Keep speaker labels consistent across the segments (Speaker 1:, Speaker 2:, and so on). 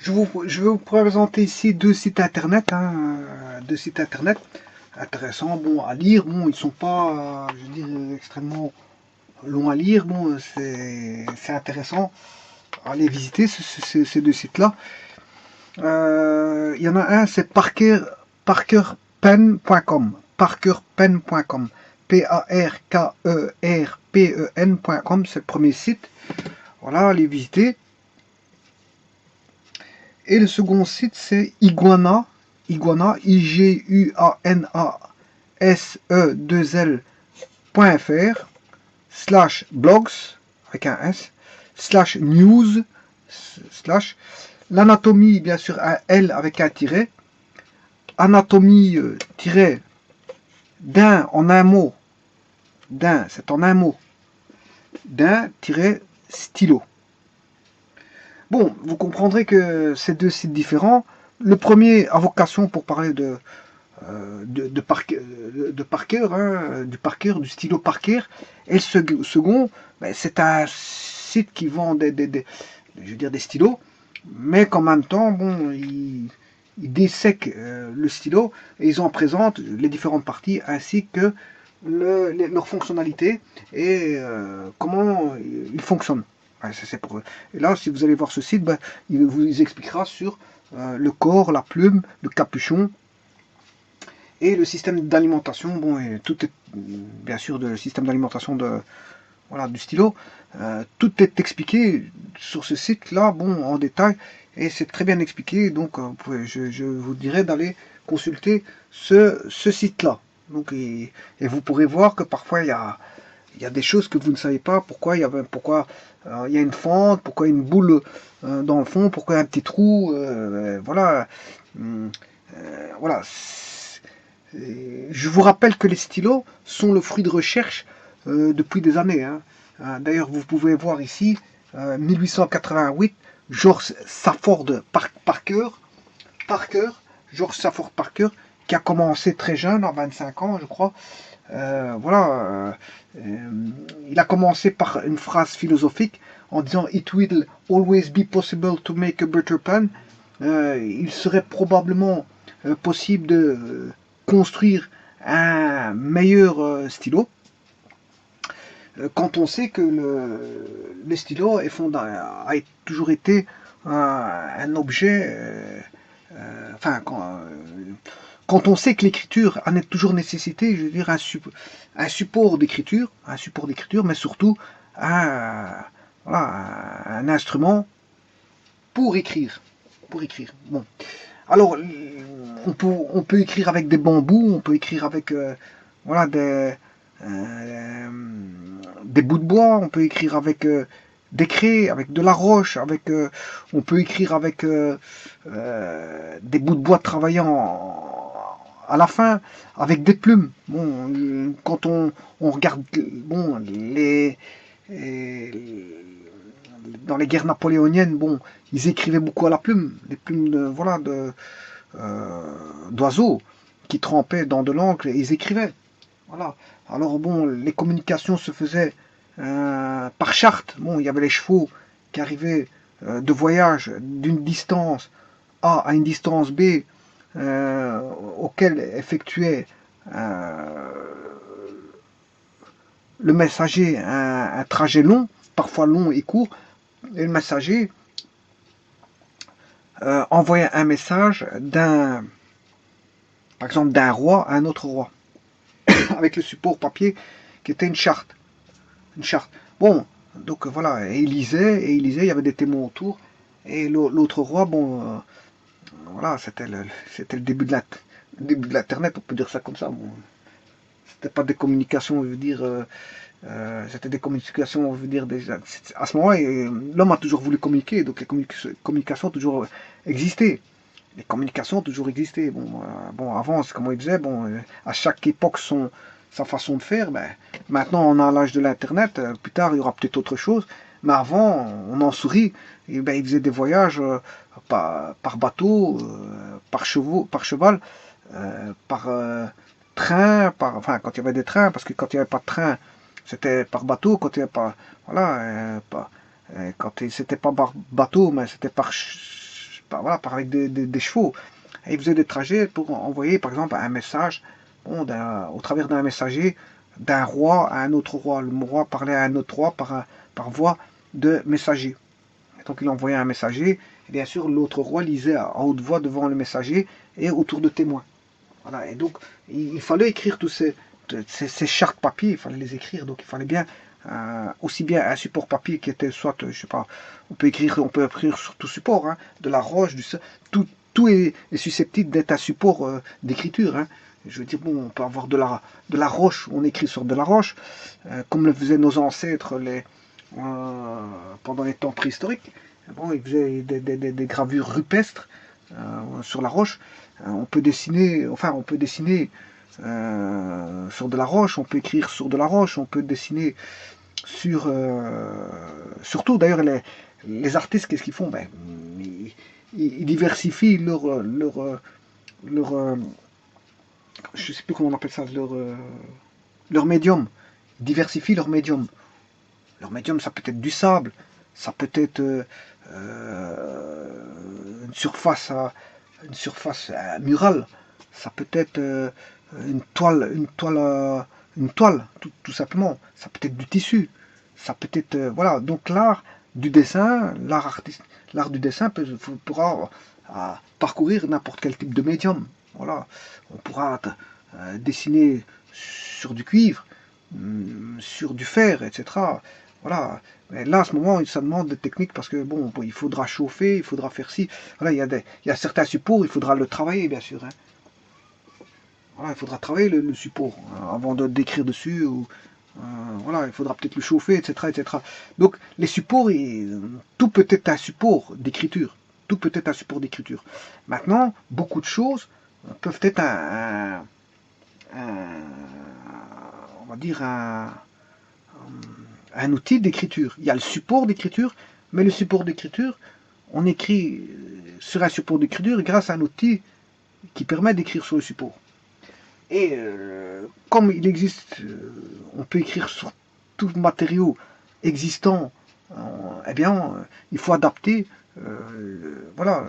Speaker 1: Je vais vous présenter ici deux sites internet, deux sites internet intéressants, bon à lire, bon ils sont pas, je veux dire, extrêmement longs à lire, bon c'est intéressant à aller visiter ces deux sites-là. Il y en a un, c'est parkerpen.com, parkerpen.com, Parkerpen.com, c'est le premier site. Voilà, allez visiter. Et le second site, c'est Iguana, IGUANA-SE2L.fr /blogs, avec un S, /news, l'anatomie, bien sûr, un L avec un tiret, anatomie, tiret, d'un, en un mot, d'un, c'est en un mot, d'un, tiret, stylo. Bon, vous comprendrez que ces deux sites différents, le premier a vocation pour parler de Parker, du Parker, du stylo Parker, et le second, ben, c'est un site qui vend je veux dire des stylos, mais qu'en même temps, bon, ils dissèquent le stylo et ils en présentent les différentes parties ainsi que leurs fonctionnalités et comment ils fonctionnent. Ouais, et là, si vous allez voir ce site, ben, il vous expliquera sur le corps, la plume, le capuchon et le système d'alimentation. Bon, et tout est bien sûr le système d'alimentation voilà, du stylo. Tout est expliqué sur ce site-là, bon, en détail, et c'est très bien expliqué. Donc, je vous dirais d'aller consulter ce site-là. Donc, et vous pourrez voir que parfois il y a des choses que vous ne savez pas, pourquoi il y a une fente, pourquoi il y a une boule dans le fond, pourquoi il y a un petit trou, voilà. Voilà. Je vous rappelle que les stylos sont le fruit de recherche depuis des années. D'ailleurs, vous pouvez voir ici, 1888, George Safford Parker, George Safford Parker, qui a commencé très jeune, à 25 ans, je crois. Voilà, il a commencé par une phrase philosophique en disant It will always be possible to make a better pen. Il serait probablement possible de construire un meilleur stylo quand on sait que le stylo a toujours été un objet enfin quand on sait que l'écriture en est toujours nécessité, je veux dire un support d'écriture, mais surtout voilà, un instrument pour écrire. Bon. Alors, on peut écrire avec des bambous, on peut écrire avec voilà, des bouts de bois, on peut écrire avec des craies, avec de la roche, on peut écrire avec des bouts de bois travaillant à la fin, avec des plumes. Bon, quand on regarde bon, dans les guerres napoléoniennes, bon, ils écrivaient beaucoup à la plume, des plumes voilà, d'oiseaux qui trempaient dans de l'encre et ils écrivaient. Voilà. Alors bon, les communications se faisaient par charte. Bon, il y avait les chevaux qui arrivaient de voyage d'une distance A à une distance B auquel effectuait le messager un trajet long, parfois long et court, et le messager envoyait un message par exemple d'un roi à un autre roi, avec le support papier qui était une charte. Bon, donc voilà, et il lisait, il y avait des témoins autour, et l'autre roi, bon, voilà, c'était le début de l'Internet, on peut dire ça comme ça. Bon, c'était pas des communications, je veux dire, c'était des communications, je veux dire, déjà, à ce moment-là, l'homme a toujours voulu communiquer, donc les communications ont toujours existé. Les communications ont toujours existé. Bon, avant, c'est comment ils faisaient. Bon, à chaque époque, sa façon de faire. Ben, maintenant, on a l'âge de l'Internet. Plus tard, il y aura peut-être autre chose. Mais avant, on en sourit. Et ben, ils faisaient des voyages par bateau, par cheval, par train, enfin, quand il y avait des trains, parce que quand il n'y avait pas de train, c'était par bateau. Quand il n'y avait pas, voilà, quand c'était pas par bateau, mais c'était voilà, par avec des chevaux. Et ils faisaient des trajets pour envoyer, par exemple, un message, bon, au travers d'un messager, d'un roi à un autre roi. Le roi parlait à un autre roi par voie de messager. Donc il envoyait un messager, et bien sûr l'autre roi lisait à haute voix devant le messager et autour de témoins. Voilà, et donc il fallait écrire tous ces chartes papier, il fallait les écrire, donc il fallait bien aussi bien un support papier qui était soit, je sais pas, on peut écrire sur tout support, hein, de la roche, tout est susceptible d'être un support d'écriture. Hein. Je veux dire, bon, on peut avoir de la roche, on écrit sur de la roche, comme le faisaient nos ancêtres pendant les temps préhistoriques. Bon, ils faisaient des gravures rupestres sur la roche. On peut dessiner, sur de la roche, on peut écrire sur de la roche, on peut dessiner surtout d'ailleurs les artistes, qu'est-ce qu'ils font? Ben, ils diversifient je sais plus comment on appelle ça, leur médium. Ils diversifient leur médium. Leur médium, ça peut être du sable, ça peut être une surface murale, ça peut être une toile, tout simplement. Ça peut être du tissu, ça peut être voilà. Donc l'art du dessin, l'art du dessin pourra parcourir n'importe quel type de médium. Voilà, on pourra dessiner sur du cuivre, sur du fer, etc. Voilà. Mais là, à ce moment, ça demande des techniques parce que bon, il faudra chauffer, il faudra faire ci. Voilà, il y a certains supports, il faudra le travailler, bien sûr. Hein. Voilà, il faudra travailler le support avant de d'écrire dessus. Voilà, il faudra peut-être le chauffer, etc., etc. Donc, les supports, tout peut être un support d'écriture. Tout peut être un support d'écriture. Maintenant, beaucoup de choses peuvent être on va dire un outil d'écriture. Il y a le support d'écriture, mais le support d'écriture, on écrit sur un support d'écriture grâce à un outil qui permet d'écrire sur le support. Et comme il existe, on peut écrire sur tout matériau existant, eh bien, il faut adapter voilà,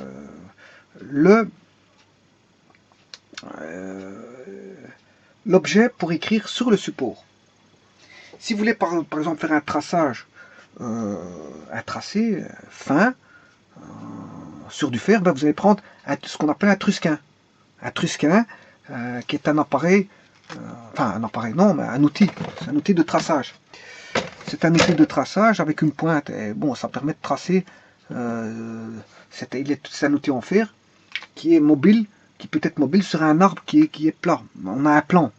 Speaker 1: l'objet pour écrire sur le support. Si vous voulez par exemple faire un traçage, un tracé fin sur du fer, ben vous allez prendre ce qu'on appelle un trusquin. Un trusquin qui est un appareil, enfin un appareil non, mais un outil. C'est un outil de traçage. C'est un outil de traçage avec une pointe. Et bon, ça permet de tracer. C'est un outil en fer qui est mobile, qui peut être mobile sur un arbre qui est plat. On a un plan.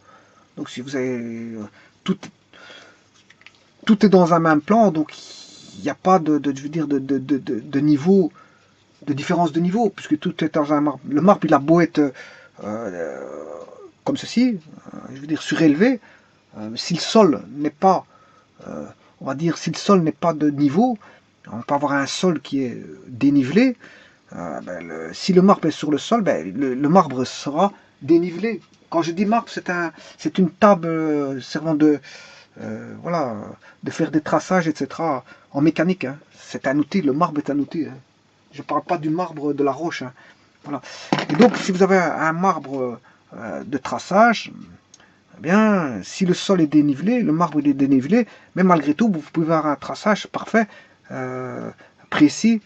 Speaker 1: Donc si vous avez tout est dans un même plan, donc il n'y a pas je veux dire, de niveau, de différence de niveau, puisque tout est dans un marbre. Le marbre, il a beau être comme ceci, je veux dire surélevé, si le sol n'est pas, on va dire, si le sol n'est pas de niveau, on peut avoir un sol qui est dénivelé. Si le marbre est sur le sol, le marbre sera dénivelé. Quand je dis marbre, c'est une table servant voilà, de faire des traçages, etc. en mécanique. Hein. C'est un outil, le marbre est un outil. Hein. Je ne parle pas du marbre de la roche. Hein. Voilà. Et donc, si vous avez un marbre de traçage, eh bien, si le sol est dénivelé, le marbre est dénivelé, mais malgré tout, vous pouvez avoir un traçage parfait, précis,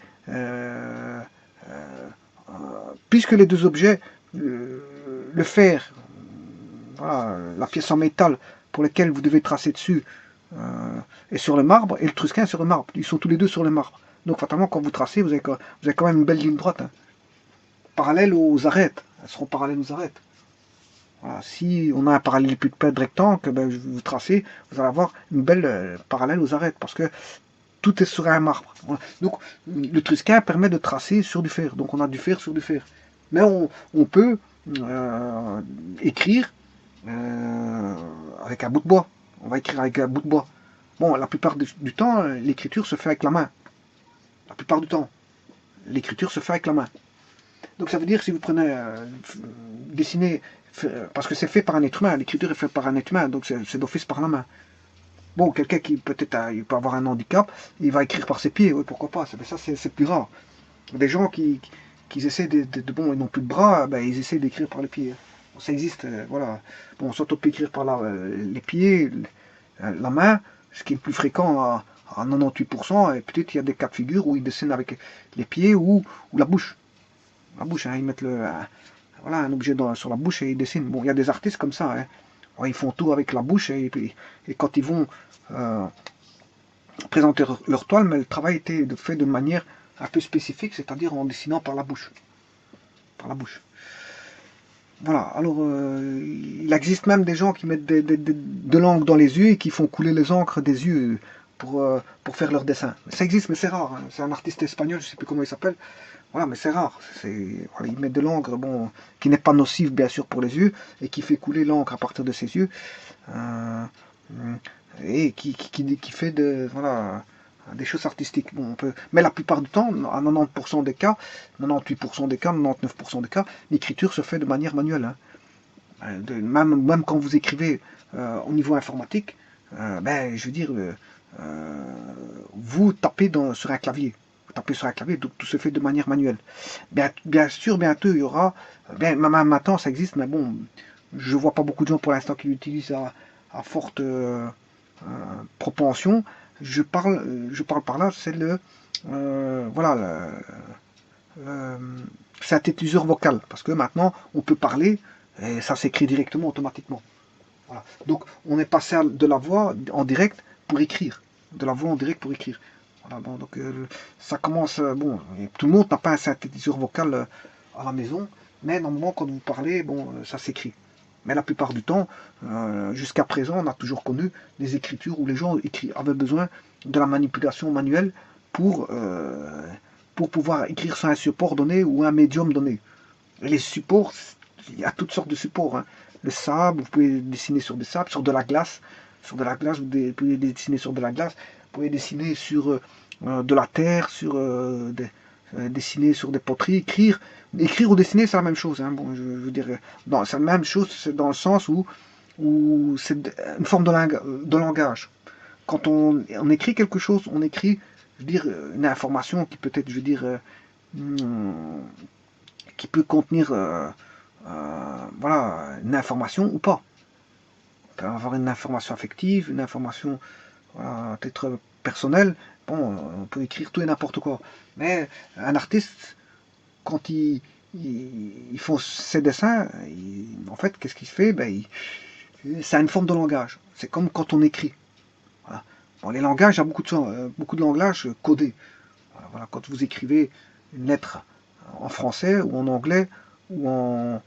Speaker 1: puisque les deux objets, le fer, voilà, la pièce en métal pour laquelle vous devez tracer dessus est sur le marbre, et le trusquin sur le marbre. Ils sont tous les deux sur le marbre. Donc fatalement, quand vous tracez, vous avez quand même une belle ligne droite. Hein. Parallèle aux arêtes. Elles seront parallèles aux arêtes. Voilà. Si on a un parallélépipède rectangle, vous tracez, vous allez avoir une belle parallèle aux arêtes, parce que tout est sur un marbre. Voilà. Donc le trusquin permet de tracer sur du fer. Donc on a du fer sur du fer. Mais on peut écrire avec un bout de bois. On va écrire avec un bout de bois. Bon, la plupart du temps, l'écriture se fait avec la main. La plupart du temps, l'écriture se fait avec la main. Donc ça veut dire, si vous prenez, dessiner, parce que c'est fait par un être humain, l'écriture est faite par un être humain, donc c'est d'office par la main. Bon, quelqu'un qui peut-être il peut avoir un handicap, il va écrire par ses pieds, oui, pourquoi pas, ça c'est plus rare. Des gens qui qu'ils essaient bon, ils n'ont plus de bras, ben, ils essaient d'écrire par les pieds. Bon, ça existe, voilà. Bon, soit on peut écrire par les pieds, la main, ce qui est le plus fréquent à 98%, et peut-être il y a des cas de figure où ils dessinent avec les pieds ou la bouche. La bouche, hein, ils mettent voilà, un objet sur la bouche et ils dessinent. Bon, il y a des artistes comme ça, hein. Ouais, ils font tout avec la bouche et quand ils vont présenter leur toile, mais le travail était fait de manière un peu spécifique, c'est-à-dire en dessinant par la bouche. Par la bouche. Voilà, alors il existe même des gens qui mettent de l'encre dans les yeux et qui font couler les encres des yeux pour faire leur dessin. Ça existe, mais c'est rare. Hein. C'est un artiste espagnol, je ne sais plus comment il s'appelle. Voilà, mais c'est rare. Voilà, il met de l'encre, bon, qui n'est pas nocive bien sûr pour les yeux et qui fait couler l'encre à partir de ses yeux et qui fait voilà, des choses artistiques. Bon, mais la plupart du temps, à 90% des cas, 98% des cas, 99% des cas, l'écriture se fait de manière manuelle. Hein. Même quand vous écrivez au niveau informatique, ben, je veux dire, vous tapez sur un clavier. Vous tapez sur un clavier, donc tout se fait de manière manuelle. Bien sûr, bientôt, il y aura, même maintenant ça existe, mais bon, je vois pas beaucoup de gens pour l'instant qui l'utilisent à forte propension. Je parle par là, c'est voilà, le synthétiseur vocal, parce que maintenant, on peut parler, et ça s'écrit directement, automatiquement. Voilà. Donc, on est passé de la voix en direct pour écrire. De la voix en direct pour écrire. Voilà, bon, donc, ça commence, bon, tout le monde n'a pas un synthétiseur vocal à la maison, mais normalement, quand vous parlez, bon, ça s'écrit. Mais la plupart du temps, jusqu'à présent, on a toujours connu des écritures où les gens avaient besoin de la manipulation manuelle pour pouvoir écrire sur un support donné ou un médium donné. Et les supports, il y a toutes sortes de supports. Hein. Le sable, vous pouvez dessiner sur des sables, sur de la glace. Sur de la glace, vous pouvez dessiner sur de la glace. Vous pouvez dessiner sur de la terre, dessiner sur des poteries, écrire. Écrire ou dessiner, c'est la même chose. Hein. Bon, je veux dire, c'est la même chose, c'est dans le sens où c'est une forme de langage. Quand on écrit quelque chose, on écrit, je veux dire, une information qui peut être, je veux dire, qui peut contenir voilà, une information ou pas. On peut avoir une information affective, une information peut-être personnelle. Bon, on peut écrire tout et n'importe quoi. Mais un artiste, quand il font ses dessins, en fait, qu'est-ce qu'il fait? Ben, c'est une forme de langage. C'est comme quand on écrit. Voilà. Bon, les langages, il y a beaucoup de langages codés. Voilà, quand vous écrivez une lettre en français ou en anglais ou en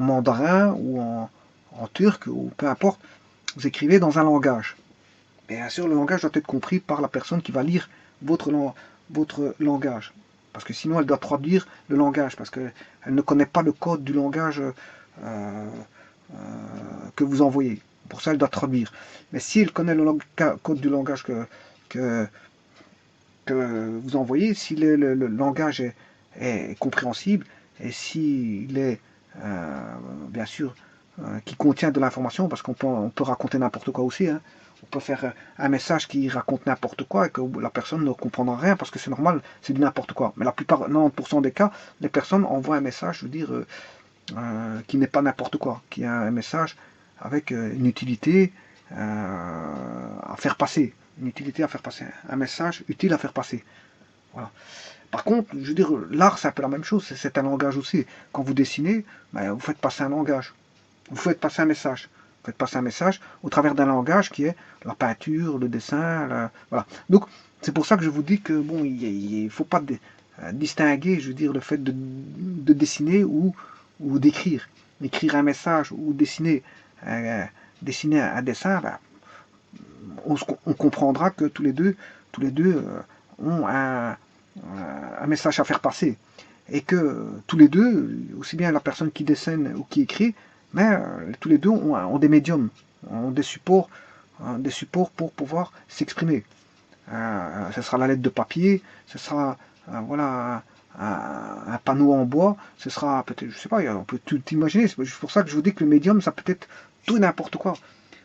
Speaker 1: mandarin ou en turc ou peu importe, vous écrivez dans un langage. Bien sûr, le langage doit être compris par la personne qui va lire votre langage. Parce que sinon, elle doit traduire le langage, parce qu'elle ne connaît pas le code du langage que vous envoyez. Pour ça, elle doit traduire. Mais si elle connaît le code du langage que vous envoyez, si le langage est compréhensible, et s'il est, bien sûr, qui contient de l'information, parce qu'on peut raconter n'importe quoi aussi, hein. On peut faire un message qui raconte n'importe quoi et que la personne ne comprendra rien parce que c'est normal, c'est du n'importe quoi. Mais la plupart, 90% des cas, les personnes envoient un message, je veux dire, qui n'est pas n'importe quoi, qui est un message avec une utilité à faire passer. Une utilité à faire passer. Un message utile à faire passer. Voilà. Par contre, je veux dire, l'art, c'est un peu la même chose, c'est un langage aussi. Quand vous dessinez, ben, vous faites passer un langage. Vous faites passer un message. Vous faites passer un message au travers d'un langage qui est la peinture, le dessin, voilà. Donc, c'est pour ça que je vous dis que bon, il ne faut pas distinguer, je veux dire, le fait de dessiner ou d'écrire. Écrire un message ou dessiner un dessin, ben, on comprendra que tous les deux ont un message à faire passer. Et que tous les deux, aussi bien la personne qui dessine ou qui écrit, mais tous les deux ont des médiums, ont des supports pour pouvoir s'exprimer. Ce sera la lettre de papier, ce sera voilà, un panneau en bois, ce sera peut-être, je sais pas, on peut tout imaginer. C'est pour ça que je vous dis que le médium, ça peut être tout et n'importe quoi.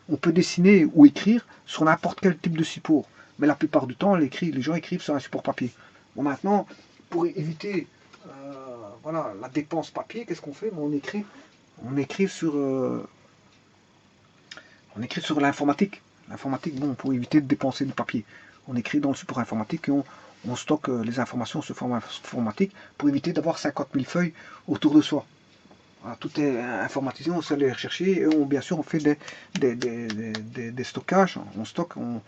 Speaker 1: On peut dessiner ou écrire sur n'importe quel type de support. Mais la plupart du temps, les gens écrivent sur un support papier. Bon, maintenant, pour éviter voilà, la dépense papier, qu'est-ce qu'on fait? On écrit sur l'informatique. L'informatique, bon, pour éviter de dépenser du papier. On écrit dans le support informatique et on stocke les informations sur format informatique pour éviter d'avoir 50 000 feuilles autour de soi. Voilà, tout est informatisé, on sait les rechercher et bien sûr on fait des stockages, on stocke, on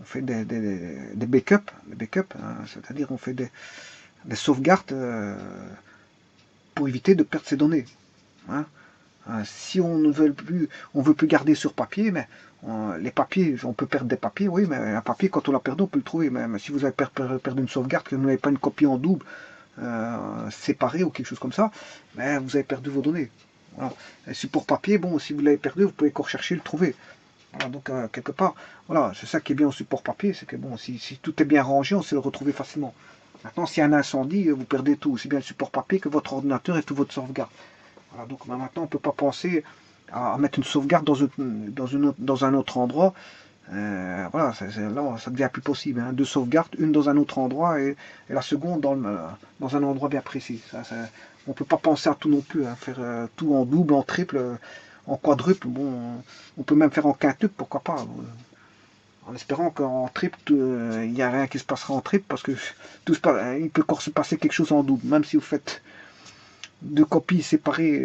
Speaker 1: fait des backups, hein, c'est-à-dire on fait des sauvegardes pour éviter de perdre ces données. Hein. Si on ne veut plus, garder sur papier, mais les papiers, on peut perdre des papiers, oui, mais un papier, quand on l'a perdu, on peut le trouver. Mais si vous avez perdu une sauvegarde, que vous n'avez pas une copie en double, séparée ou quelque chose comme ça, mais vous avez perdu vos données. Voilà. Et support papier, bon, si vous l'avez perdu, vous pouvez encore chercher, le trouver. Voilà, donc quelque part, voilà, c'est ça qui est bien au support papier, c'est que bon, si tout est bien rangé, on sait le retrouver facilement. Maintenant, s'il y a un incendie, vous perdez tout, aussi bien le support papier que votre ordinateur et tout votre sauvegarde. Voilà, donc maintenant, on ne peut pas penser à mettre une sauvegarde dans un autre endroit. Voilà, là, ça devient plus possible. Hein. Deux sauvegardes, une dans un autre endroit et la seconde dans un endroit bien précis. On ne peut pas penser à tout non plus. Hein. Faire tout en double, en triple, en quadruple. Bon, on peut même faire en quintuple, pourquoi pas. En espérant qu'en triple, il n'y a rien qui se passera en triple parce que il peut encore se passer quelque chose en double. Même si vous faites deux copies séparées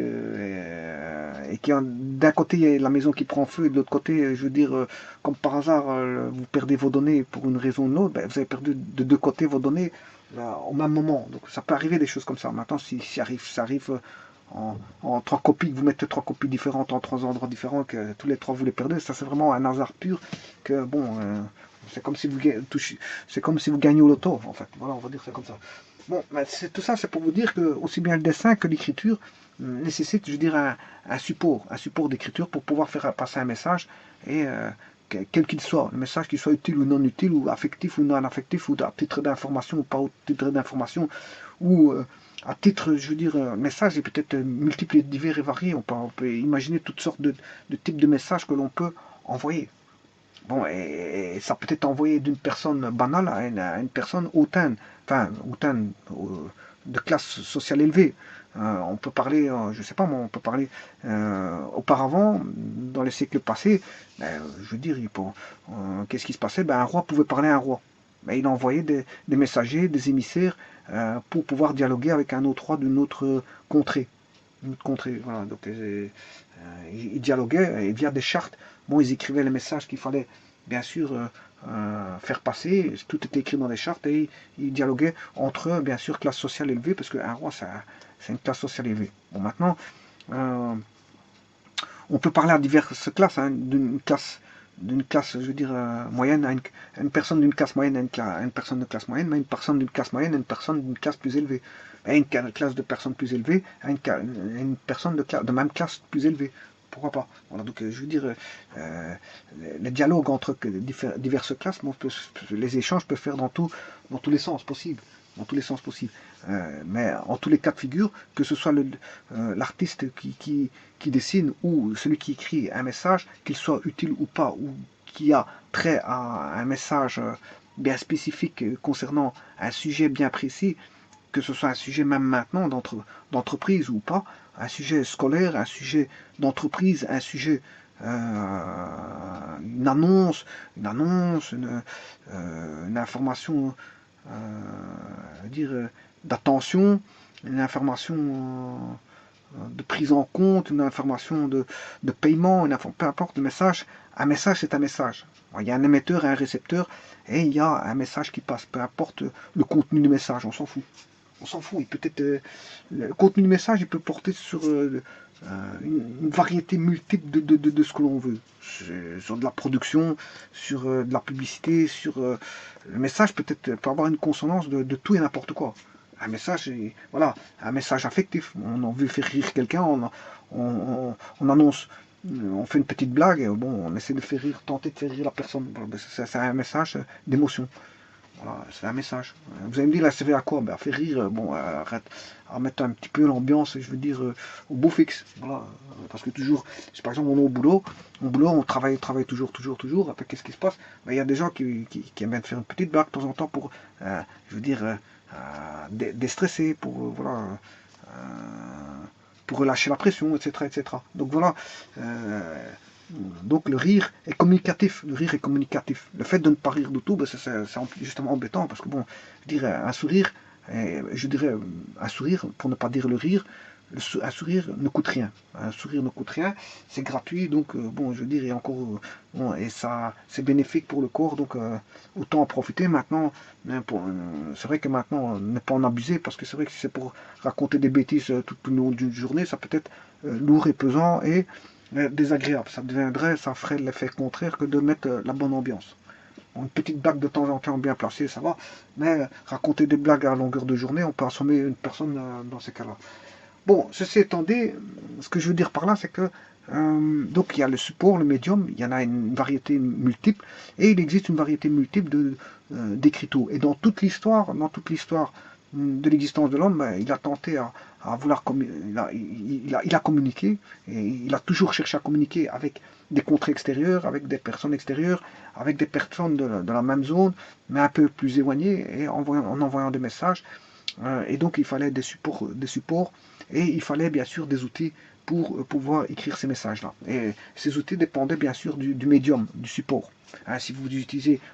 Speaker 1: et d'un côté il y a la maison qui prend feu et de l'autre côté, je veux dire, comme par hasard, vous perdez vos données pour une raison ou une autre, ben, vous avez perdu de deux côtés vos données là, au même moment. Donc ça peut arriver des choses comme ça. Maintenant, si ça arrive en trois copies, que vous mettez trois copies différentes en trois endroits différents, que tous les trois vous les perdez, ça c'est vraiment un hasard pur. Que bon, c'est comme si vous gagnez au loto, en fait. Voilà, on va dire c'est comme ça. Bon, tout ça, c'est pour vous dire que aussi bien le dessin que l'écriture nécessitent, je veux dire, un support d'écriture pour pouvoir faire passer un message et quel qu'il soit, le message qu'il soit utile ou non utile, ou affectif ou non affectif, ou à titre d'information ou pas à titre d'information, ou à titre, je veux dire, un message est peut-être multiple et divers et varié. On peut imaginer toutes sortes de types de messages que l'on peut envoyer. Bon, et ça peut être envoyé d'une personne banale à une personne hautaine, enfin, hautaine, de classe sociale élevée. On peut parler, je sais pas moi, on peut parler auparavant, dans les siècles passés, je veux dire, qu'est-ce qui se passait? Ben, un roi pouvait parler à un roi. Ben, il envoyait des messagers, des émissaires, pour pouvoir dialoguer avec un autre roi d'une autre contrée. Voilà. Donc, ils dialoguaient et via des chartes. Bon, ils écrivaient les messages qu'il fallait, bien sûr, faire passer. Tout était écrit dans les chartes et ils dialoguaient entre eux, bien sûr, classe sociale élevée, parce qu'un roi, c'est une classe sociale élevée. Bon, maintenant, on peut parler à diverses classes, hein, d'une classe, je veux dire, moyenne à une personne d'une classe moyenne à une personne de classe moyenne, mais une personne d'une classe moyenne à une personne d'une classe plus élevée. Et une classe de personnes plus élevée à une personne de même classe plus élevée. Pourquoi pas? Voilà, donc je veux dire, les dialogues entre diverses classes, bon, les échanges peuvent faire dans tous les sens possibles. Dans tous les sens possibles. Mais en tous les cas de figure, que ce soit l'artiste qui dessine ou celui qui écrit un message, qu'il soit utile ou pas, ou qui a trait à un message bien spécifique concernant un sujet bien précis, que ce soit un sujet même maintenant d'entreprise ou pas, un sujet scolaire, un sujet d'entreprise, un sujet, une annonce, une information, dire d'attention, une information de prise en compte, une information de paiement, peu importe le message. Un message, c'est un message. Il y a un émetteur et un récepteur, et il y a un message qui passe. Peu importe le contenu du message, on s'en fout. On s'en fout. Le contenu du message, il peut porter sur une variété multiple de ce que l'on veut. Sur de la production, sur de la publicité, le message peut avoir une consonance de tout et n'importe quoi. Un message, voilà, un message affectif. On veut faire rire quelqu'un, on annonce, on fait une petite blague, et bon, on essaie de faire rire, tenter de faire rire la personne. C'est un message d'émotion. Voilà, c'est un message. Vous allez me dire, la CV à quoi? Ben, à faire rire, bon, arrête, à mettre un petit peu l'ambiance, je veux dire, au beau fixe. Voilà, parce que toujours, si par exemple on est au boulot, on travaille toujours. Après, qu'est-ce qui se passe? Ben, il y a des gens qui aiment bien faire une petite blague de temps en temps pour, je veux dire, déstresser, pour, voilà, pour relâcher la pression, etc., etc. Donc voilà, donc le rire est communicatif. Le rire est communicatif. Le fait de ne pas rire du tout, ben, c'est justement embêtant parce que bon, je dirais un sourire, je dirais un sourire pour ne pas dire le rire. Un sourire ne coûte rien. Un sourire ne coûte rien, c'est gratuit, donc bon, je veux dire, et encore, bon, et ça, c'est bénéfique pour le corps, donc autant en profiter maintenant. C'est vrai que maintenant, ne pas en abuser, parce que c'est vrai que si c'est pour raconter des bêtises tout au long d'une journée, ça peut être lourd et pesant et désagréable. Ça ferait l'effet contraire que de mettre la bonne ambiance. Une petite blague de temps en temps bien placée, ça va, mais raconter des blagues à longueur de journée, on peut assommer une personne dans ces cas-là. Bon, ceci étant dit, ce que je veux dire par là, c'est que donc il y a le support, le médium, il y en a une variété multiple, et il existe une variété multiple d'écriteaux. Et dans toute l'histoire de l'existence de l'homme, ben, il a tenté à vouloir il a communiqué, et il a toujours cherché à communiquer avec des contrées extérieures, avec des personnes extérieures, avec des personnes de la même zone, mais un peu plus éloignées, et en envoyant des messages. Et donc il fallait des supports et il fallait bien sûr des outils pour pouvoir écrire ces messages-là. Et ces outils dépendaient bien sûr du médium, du support. Hein, si vous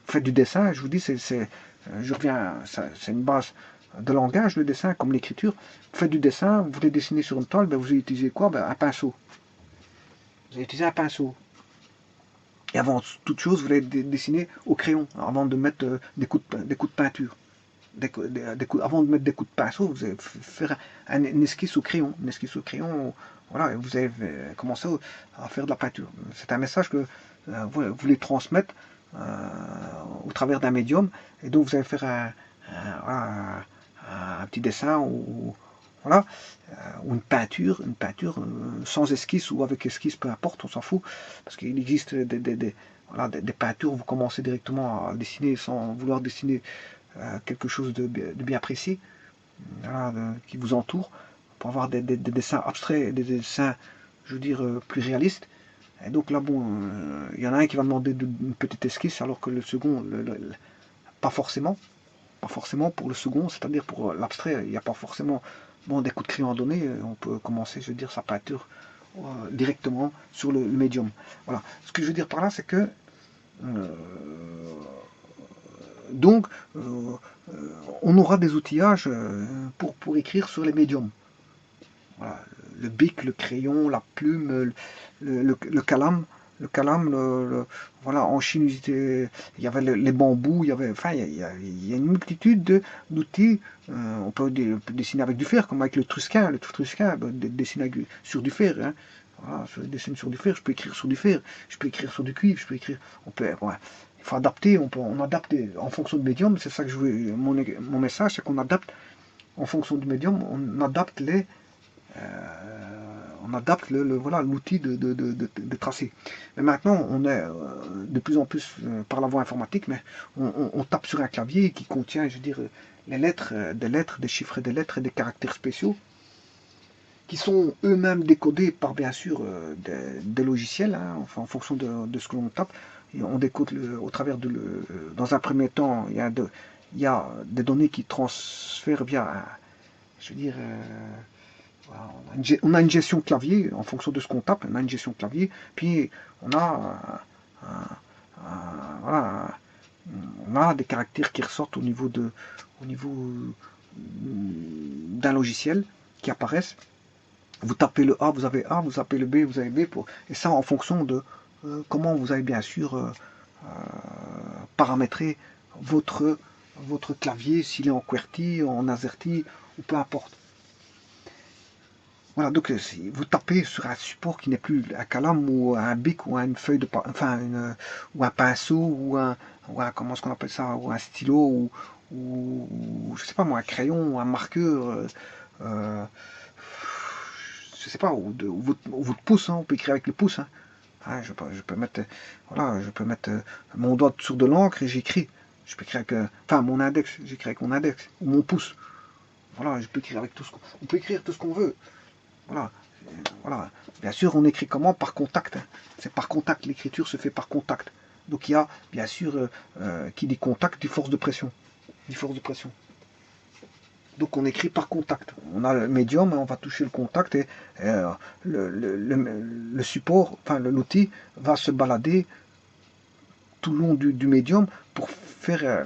Speaker 1: faites du dessin, je vous dis, c'est une base de langage, le dessin, comme l'écriture. Vous faites du dessin, vous voulez dessiner sur une toile, ben vous utilisez quoi? Ben, un pinceau. Vous allez utiliser un pinceau. Et avant toute chose, vous allez dessiner au crayon, avant de mettre des coups de peinture. Avant de mettre des coups de pinceau, vous allez faire une esquisse au crayon. Une esquisse au crayon, voilà, et vous allez commencer à faire de la peinture. C'est un message que vous voulez transmettre au travers d'un médium, et donc vous allez faire un petit dessin ou voilà, ou une peinture sans esquisse ou avec esquisse, peu importe, on s'en fout, parce qu'il existe voilà, des peintures où vous commencez directement à dessiner sans vouloir dessiner quelque chose de bien précis, voilà, qui vous entoure, pour avoir des dessins abstraits et des dessins, je veux dire, plus réalistes. Et donc là, bon, il y en a un qui va demander une petite esquisse, alors que le second, pas forcément. Pas forcément pour le second, c'est-à-dire pour l'abstrait, il n'y a pas forcément bon, des coups de crayon à donner, on peut commencer, je veux dire, sa peinture directement sur le médium. Voilà. Ce que je veux dire par là, c'est que euh, donc, on aura des outillages pour écrire sur les médiums. Voilà. Le bic, le crayon, la plume, le calame. Le calame, voilà, en Chine, il y avait les bambous, il y avait, enfin, il y a une multitude d'outils. On peut dessiner avec du fer, comme avec le Trusquin. Le Trusquin dessine sur du fer. Hein. Voilà, je dessine sur du fer, je peux écrire sur du fer, je peux écrire sur du cuivre, je peux écrire. Ouais, il faut adapter, on adapte en fonction du médium. C'est ça que je veux. Mon message, c'est qu'on adapte en fonction du médium, on adapte voilà, l'outil de tracé. Mais maintenant, on est de plus en plus par la voie informatique, mais on tape sur un clavier qui contient, je veux dire, des lettres, des chiffres et des lettres et des caractères spéciaux qui sont eux-mêmes décodés par, bien sûr, des logiciels, hein, enfin, en fonction de ce que l'on tape. Et on décode au travers dans un premier temps, il y a des données qui transfèrent via, je veux dire, voilà, on a une gestion clavier en fonction de ce qu'on tape, on a une gestion clavier, puis on a, voilà, on a des caractères qui ressortent au niveau d'un logiciel qui apparaissent. Vous tapez le A, vous avez A, vous tapez le B, vous avez B, et ça en fonction de comment vous avez bien sûr paramétré votre clavier, s'il est en QWERTY, en AZERTY, ou peu importe. Voilà, donc si vous tapez sur un support qui n'est plus un calame ou un bic ou une feuille enfin ou un pinceau comment est-ce qu'on appelle ça, ou un stylo ou je sais pas moi, un crayon ou un marqueur, euh, je sais pas, ou votre pouce, hein, on peut écrire avec le pouce. Hein. Hein, je peux mettre voilà, je peux mettre mon doigt sur de l'encre et j'écris. Je peux écrire avec, enfin mon index, j'écris avec mon index, ou mon pouce. Voilà, je peux écrire avec tout ce qu'on, on peut écrire tout ce qu'on veut. Voilà, voilà. Bien sûr, on écrit comment? Par contact. Hein. C'est par contact, l'écriture se fait par contact. Donc il y a, bien sûr, qui dit contact, dit force de pression. Dit force de pression. Donc on écrit par contact. On a le médium, on va toucher le contact et le support, enfin l'outil va se balader tout le long du médium pour faire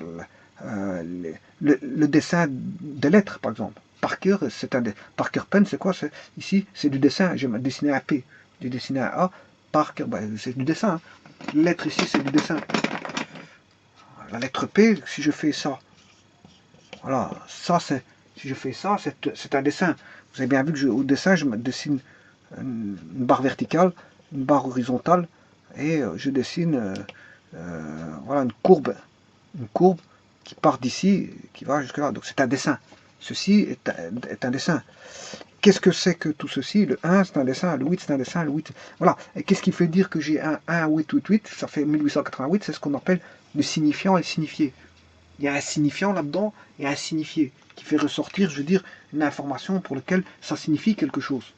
Speaker 1: le dessin des lettres, par exemple. Parker, c'est un Parker Pen, c'est quoi? Ici, c'est du dessin. J'ai dessiné un P, j'ai dessiné un A. Parker, ben, c'est du dessin. Hein. La lettre ici, c'est du dessin. La lettre P, si je fais ça, voilà, ça c'est, si je fais ça, c'est un dessin. Vous avez bien vu que au dessin, je me dessine une barre verticale, une barre horizontale, et je dessine voilà, une courbe qui part d'ici, qui va jusque là. Donc c'est un dessin. Ceci est un dessin. Qu'est-ce que c'est que tout ceci? Le 1, c'est un dessin, le 8, c'est un dessin, le 8... Voilà. Et qu'est-ce qui fait dire que j'ai un 1, 8, 8, 8? Ça fait 1888, c'est ce qu'on appelle le signifiant et le signifié. Il y a un signifiant là-dedans et un signifié qui fait ressortir, je veux dire, une information pour laquelle ça signifie quelque chose.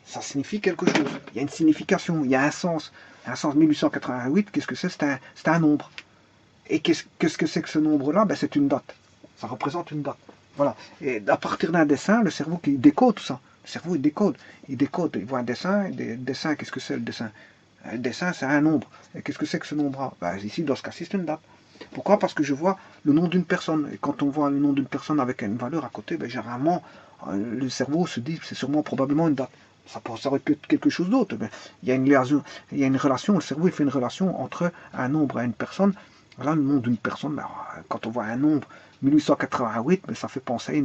Speaker 1: Ça signifie quelque chose. Il y a une signification, il y a un sens. Un sens 1888, qu'est-ce que c'est? C'est un nombre. Et qu'est-ce que c'est que ce nombre-là? Ben, c'est une date. Ça représente une date. Voilà. Et à partir d'un dessin, le cerveau qui décode tout ça. Le cerveau, il décode. Il voit un dessin. Dessin, qu'est-ce que c'est le dessin? Le dessin, c'est un nombre. Et qu'est-ce que c'est que ce nombre-là? Ben, ici, dans ce cas-ci, c'est une date. Pourquoi? Parce que je vois le nom d'une personne. Et quand on voit le nom d'une personne avec une valeur à côté, ben, généralement, le cerveau se dit c'est sûrement probablement une date. Ça aurait pu être quelque chose d'autre. Il y a une liaison, il y a une relation. Le cerveau il fait une relation entre un nombre et une personne. Voilà le nom d'une personne. Ben, quand on voit un nombre 1888, ben, ça fait penser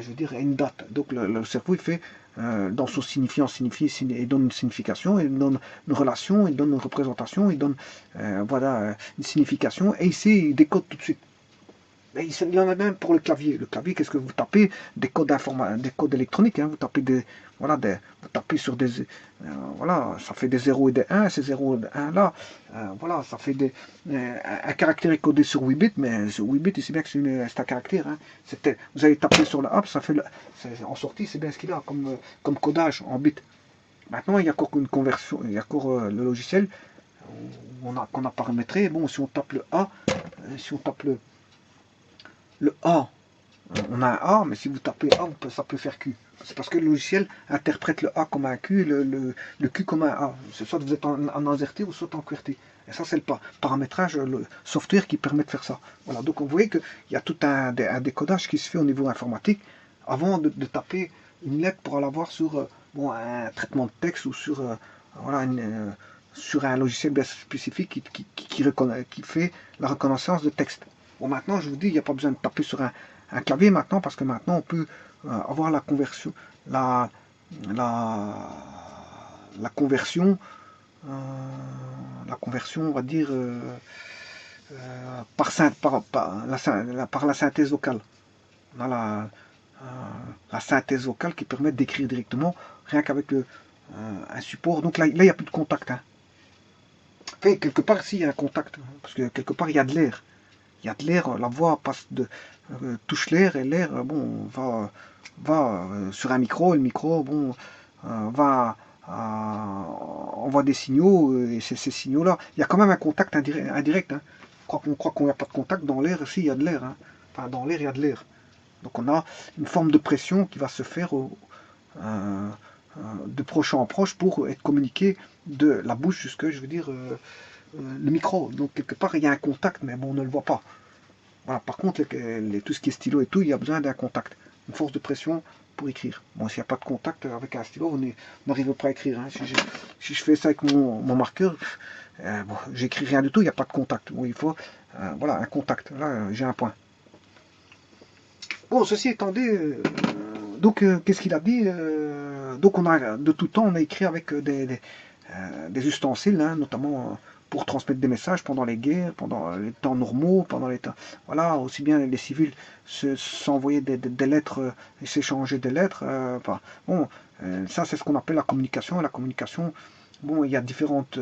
Speaker 1: je veux dire, à une date. Donc le cerveau il fait dans son signifiant, il donne une signification, il donne une relation, il donne une représentation, il donne voilà une signification et ici il décode tout de suite. Mais il y en a même pour le clavier. Le clavier, qu'est-ce que vous tapez? Des codes des codes électroniques. Hein. Vous tapez voilà, vous tapez sur des, voilà, ça fait des 0 et des 1. Ces 0 et des 1 là, voilà, ça fait un caractère est codé sur 8 bits, mais sur 8 bits, c'est bien que c'est un caractère. Hein. Vous allez taper sur la app, ça fait en sortie, c'est bien ce qu'il a comme codage en bits. Maintenant, il y a encore une conversion, il y a encore le logiciel qu'on a paramétré. Bon, si on tape le A, si on tape le A, on a un A, mais si vous tapez A, ça peut faire Q. C'est parce que le logiciel interprète le A comme un Q et le Q comme un A. C'est soit vous êtes en AZERTY ou soit en QWERTY. Et ça, c'est le paramétrage, le software qui permet de faire ça. Voilà, donc on voit qu'il y a tout un décodage qui se fait au niveau informatique avant de taper une lettre pour l'avoir sur bon, un traitement de texte ou sur, voilà, sur un logiciel bien spécifique qui fait la reconnaissance de texte. Bon, maintenant, je vous dis, il n'y a pas besoin de taper sur un clavier maintenant, parce que maintenant, on peut avoir la conversion, la conversion, on va dire, par la synthèse vocale. On a la synthèse vocale qui permet d'écrire directement, rien qu'avec un support. Donc là, il n'y a plus de contact. Hein. Enfin, quelque part, si, il y a un contact, hein, parce que quelque part, il y a de l'air. Il y a de l'air, la voix passe touche l'air et l'air bon va sur un micro et le micro bon envoie des signaux et c'est ces signaux là. Il y a quand même un contact indirect. Hein. On croit qu'on n'a pas de contact dans l'air, si il y a de l'air. Hein. Enfin dans l'air il y a de l'air. Donc on a une forme de pression qui va se faire de proche en proche pour être communiqué de la bouche jusque je veux dire le micro. Donc quelque part il y a un contact mais bon on ne le voit pas. Voilà. Par contre, tout ce qui est stylo et tout, il y a besoin d'un contact, une force de pression pour écrire. Bon, s'il n'y a pas de contact avec un stylo, vous n'arrivez pas à écrire. Hein. Si je fais ça avec mon marqueur, bon, j'écris rien du tout, il n'y a pas de contact. Bon, il faut voilà, un contact. Là, j'ai un point. Bon, ceci étant dit, donc qu'est-ce qu'il a dit donc on a de tout temps, on a écrit avec des ustensiles, hein, notamment pour transmettre des messages pendant les guerres, pendant les temps normaux, pendant les temps... Voilà, aussi bien les civils s'envoyaient des lettres et s'échangeaient des lettres. Bon, ça c'est ce qu'on appelle la communication. Et la communication, bon, il y a différentes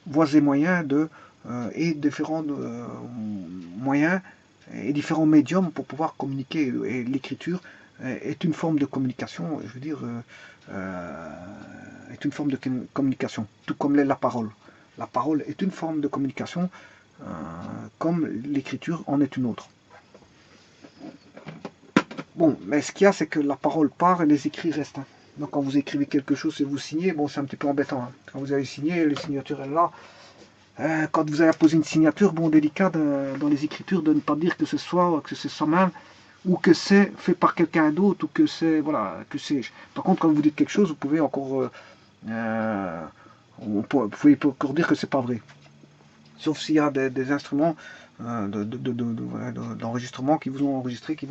Speaker 1: voies et moyens de et différents moyens et différents médiums pour pouvoir communiquer. Et l'écriture est une forme de communication, je veux dire, est une forme de communication, tout comme l'est la parole. La parole est une forme de communication, comme l'écriture en est une autre. Bon, mais ce qu'il y a, c'est que la parole part et les écrits restent. Hein. Donc quand vous écrivez quelque chose et vous signez, bon, c'est un petit peu embêtant. Hein. Quand vous avez signé, les signatures est là. Quand vous avez posé une signature, bon, délicat dans les écritures de ne pas dire que c'est soi-même, ou que c'est fait par quelqu'un d'autre, ou que c'est, voilà, que c'est. Par contre, quand vous dites quelque chose, vous pouvez encore, vous pouvez encore dire que c'est pas vrai. Sauf s'il y a des instruments d'enregistrement qui vous ont enregistré, qui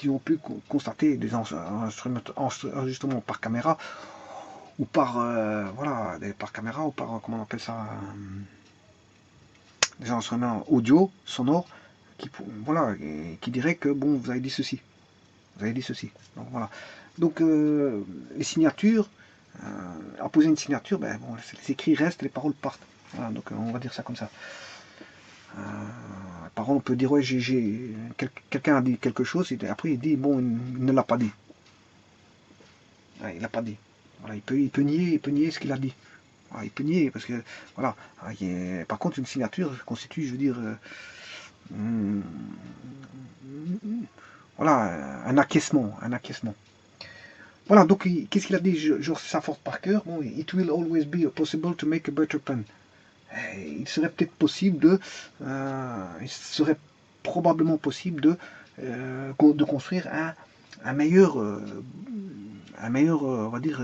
Speaker 1: ont pu constater des enregistrements par caméra, ou par, voilà, par caméra, ou par, comment on appelle ça, des enregistrements audio, sonores, voilà, qui diraient que, bon, vous avez dit ceci. Vous avez dit ceci. Donc, voilà. Donc, les signatures, à poser une signature, ben, bon, les écrits restent, les paroles partent. Voilà, donc, on va dire ça comme ça. Par exemple, on peut dire, ouais, quelqu'un a dit quelque chose, et après il dit, bon, il ne l'a pas dit. Ouais, il l'a pas dit. Voilà, il peut nier ce qu'il a dit. Voilà, il peut nier, parce que, voilà. Par contre, une signature constitue, je veux dire, voilà, un acquiescement. Voilà, donc, qu'est-ce qu'il a dit, George Safford par cœur? Bon, it will always be possible to make a better pen. Il serait peut-être possible il serait probablement possible de construire un meilleur, on va dire,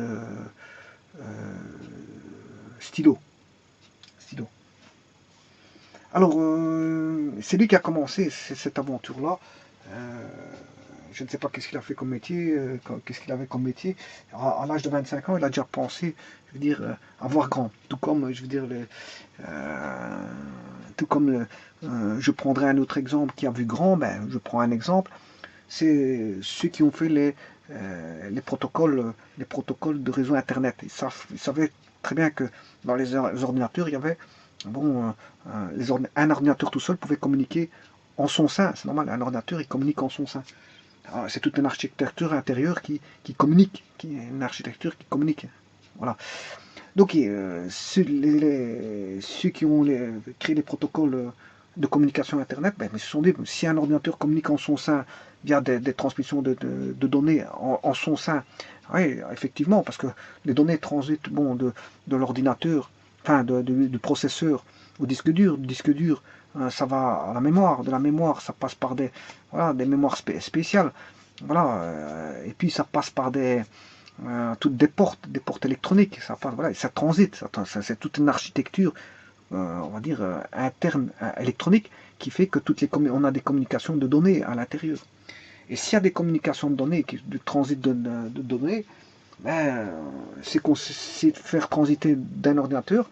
Speaker 1: stylo. Alors, c'est lui qui a commencé cette aventure-là. Je ne sais pas qu'est-ce qu'il a fait comme métier, qu'est-ce qu'il avait comme métier. À l'âge de 25 ans, il a déjà pensé, je veux dire, à voir grand. Tout comme, je veux dire, je prendrai un autre exemple qui a vu grand, ben, je prends un exemple, c'est ceux qui ont fait les protocoles de réseau Internet. Ils savaient très bien que dans les ordinateurs, il y avait, bon, un ordinateur tout seul pouvait communiquer en son sein. C'est normal, un ordinateur, il communique en son sein. C'est toute une architecture intérieure qui communique, une architecture qui communique. Voilà. Donc, ceux qui ont créé les protocoles de communication Internet, ben, ce sont si un ordinateur communique en son sein via des transmissions de données en son sein, oui, effectivement, parce que les données transitent, bon, de l'ordinateur, enfin, du processeur au disque dur, du disque dur, ça va à la mémoire, de la mémoire, ça passe par des mémoires spéciales, voilà, et puis ça passe par toutes des portes électroniques, ça passe, voilà, ça transite, c'est toute une architecture, on va dire, interne, électronique, qui fait que on a des communications de données à l'intérieur. Et s'il y a des communications de données, de transit de données, ben, c'est faire transiter d'un ordinateur.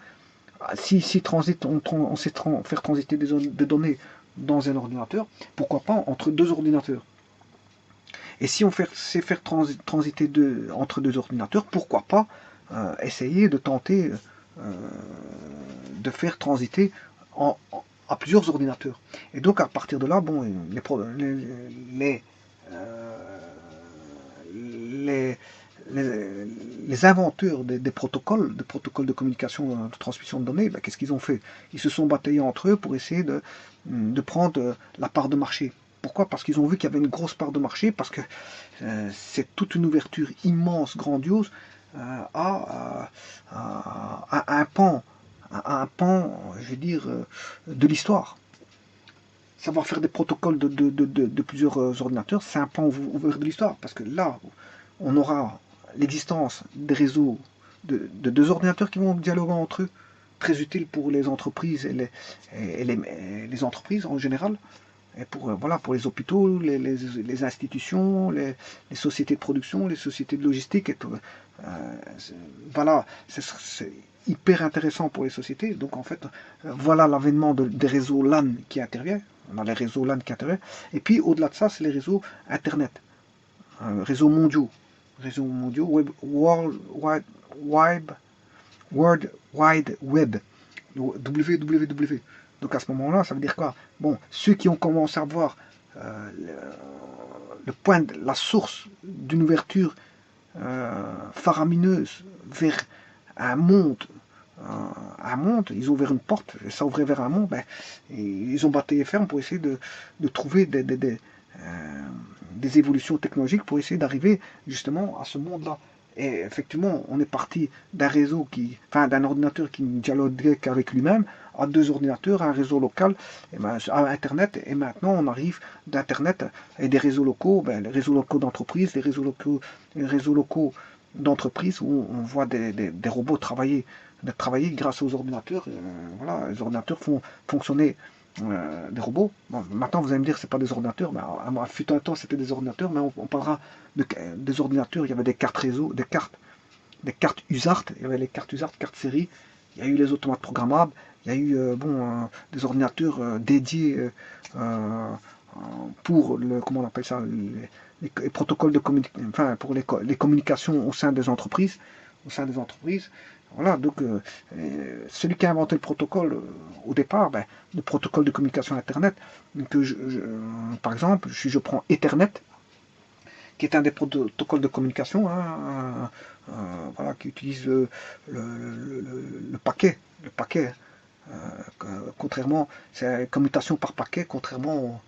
Speaker 1: Si on sait faire transiter des données dans un ordinateur, pourquoi pas entre deux ordinateurs? Et si on sait faire transiter entre deux ordinateurs, pourquoi pas essayer de tenter de faire transiter à plusieurs ordinateurs. Et donc à partir de là, bon, les inventeurs des protocoles de communication, de transmission de données, ben, qu'est-ce qu'ils ont fait? Ils se sont bataillés entre eux pour essayer de prendre la part de marché. Pourquoi? Parce qu'ils ont vu qu'il y avait une grosse part de marché, parce que c'est toute une ouverture immense, grandiose, à un pan, je veux dire, de l'histoire. Savoir faire des protocoles de plusieurs ordinateurs, c'est un pan ouvert de l'histoire, parce que là, on aura l'existence des réseaux de deux ordinateurs qui vont dialoguer entre eux, très utile pour les entreprises et les entreprises en général, et pour, voilà, pour les hôpitaux, les institutions, les sociétés de production, les sociétés de logistique. Voilà, c'est hyper intéressant pour les sociétés. Donc en fait, voilà l'avènement des réseaux LAN qui interviennent. On a les réseaux LAN qui interviennent. Et puis au-delà de ça, c'est les réseaux Internet, réseaux mondiaux. World Wide Web, WWW. Donc à ce moment-là, ça veut dire quoi? Bon, ceux qui ont commencé à voir le point, la source d'une ouverture faramineuse vers un monde, ils ont ouvert une porte, et ça ouvrait vers un monde, ben, ils ont bataillé ferme pour essayer de trouver des évolutions technologiques pour essayer d'arriver justement à ce monde-là. Et effectivement, on est parti d'un réseau d'un ordinateur qui ne dialoguait qu'avec lui-même, à 2 ordinateurs, à un réseau local, et ben, à Internet, et maintenant on arrive d'Internet et des réseaux locaux, ben, les réseaux locaux d'entreprise, les réseaux locaux d'entreprise où on voit des robots travailler grâce aux ordinateurs. Voilà, les ordinateurs font fonctionner des robots. Bon, maintenant vous allez me dire c'est pas des ordinateurs, mais fut un temps c'était des ordinateurs, mais on parlera des ordinateurs. Il y avait des cartes réseau, des cartes USART, il y avait les cartes USART, cartes série, il y a eu les automates programmables, il y a eu des ordinateurs dédiés pour comment on appelle ça, les protocoles de communication, enfin pour les communications au sein des entreprises, Voilà, donc celui qui a inventé le protocole au départ, ben, le protocole de communication Internet, par exemple, si je prends Ethernet, qui est un des protocoles de communication, hein, voilà, qui utilise le paquet, contrairement, c'est la commutation par paquet, contrairement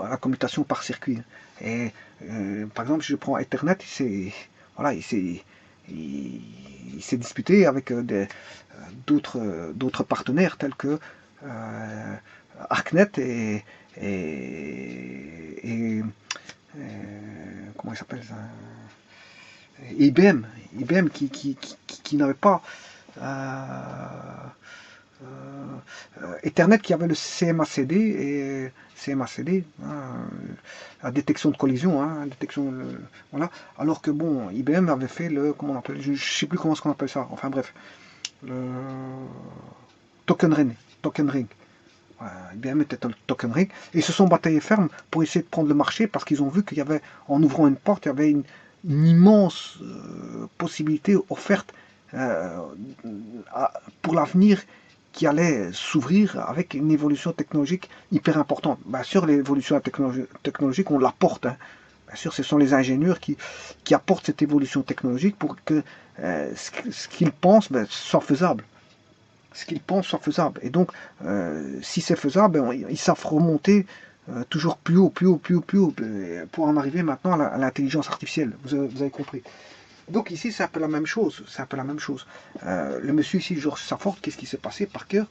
Speaker 1: à la commutation par circuit. Et par exemple, si je prends Ethernet, voilà, il s'est disputé avec d'autres partenaires tels que ArcNet et comment il s'appelle ça, IBM qui n'avait pas Ethernet qui avait le CMACD et CMACD, hein, la détection de collision, hein, voilà. Alors que bon, IBM avait fait comment on appelle, je ne sais plus comment on appelle ça. Enfin bref, le token ring. IBM était un token ring et ils se sont bataillés ferme pour essayer de prendre le marché parce qu'ils ont vu qu'il y avait, en ouvrant une porte, il y avait une immense possibilité offerte pour l'avenir qui allait s'ouvrir avec une évolution technologique hyper importante. Bien sûr, l'évolution technologique, on l'apporte. Hein. Bien sûr, ce sont les ingénieurs qui apportent cette évolution technologique pour que ce qu'ils pensent soit faisable. Et donc, si c'est faisable, ils savent remonter toujours plus haut, pour en arriver maintenant à l'intelligence artificielle. Vous avez compris. Donc ici, c'est un peu la même chose. Le monsieur ici, George Safford, qu'est-ce qui s'est passé par cœur?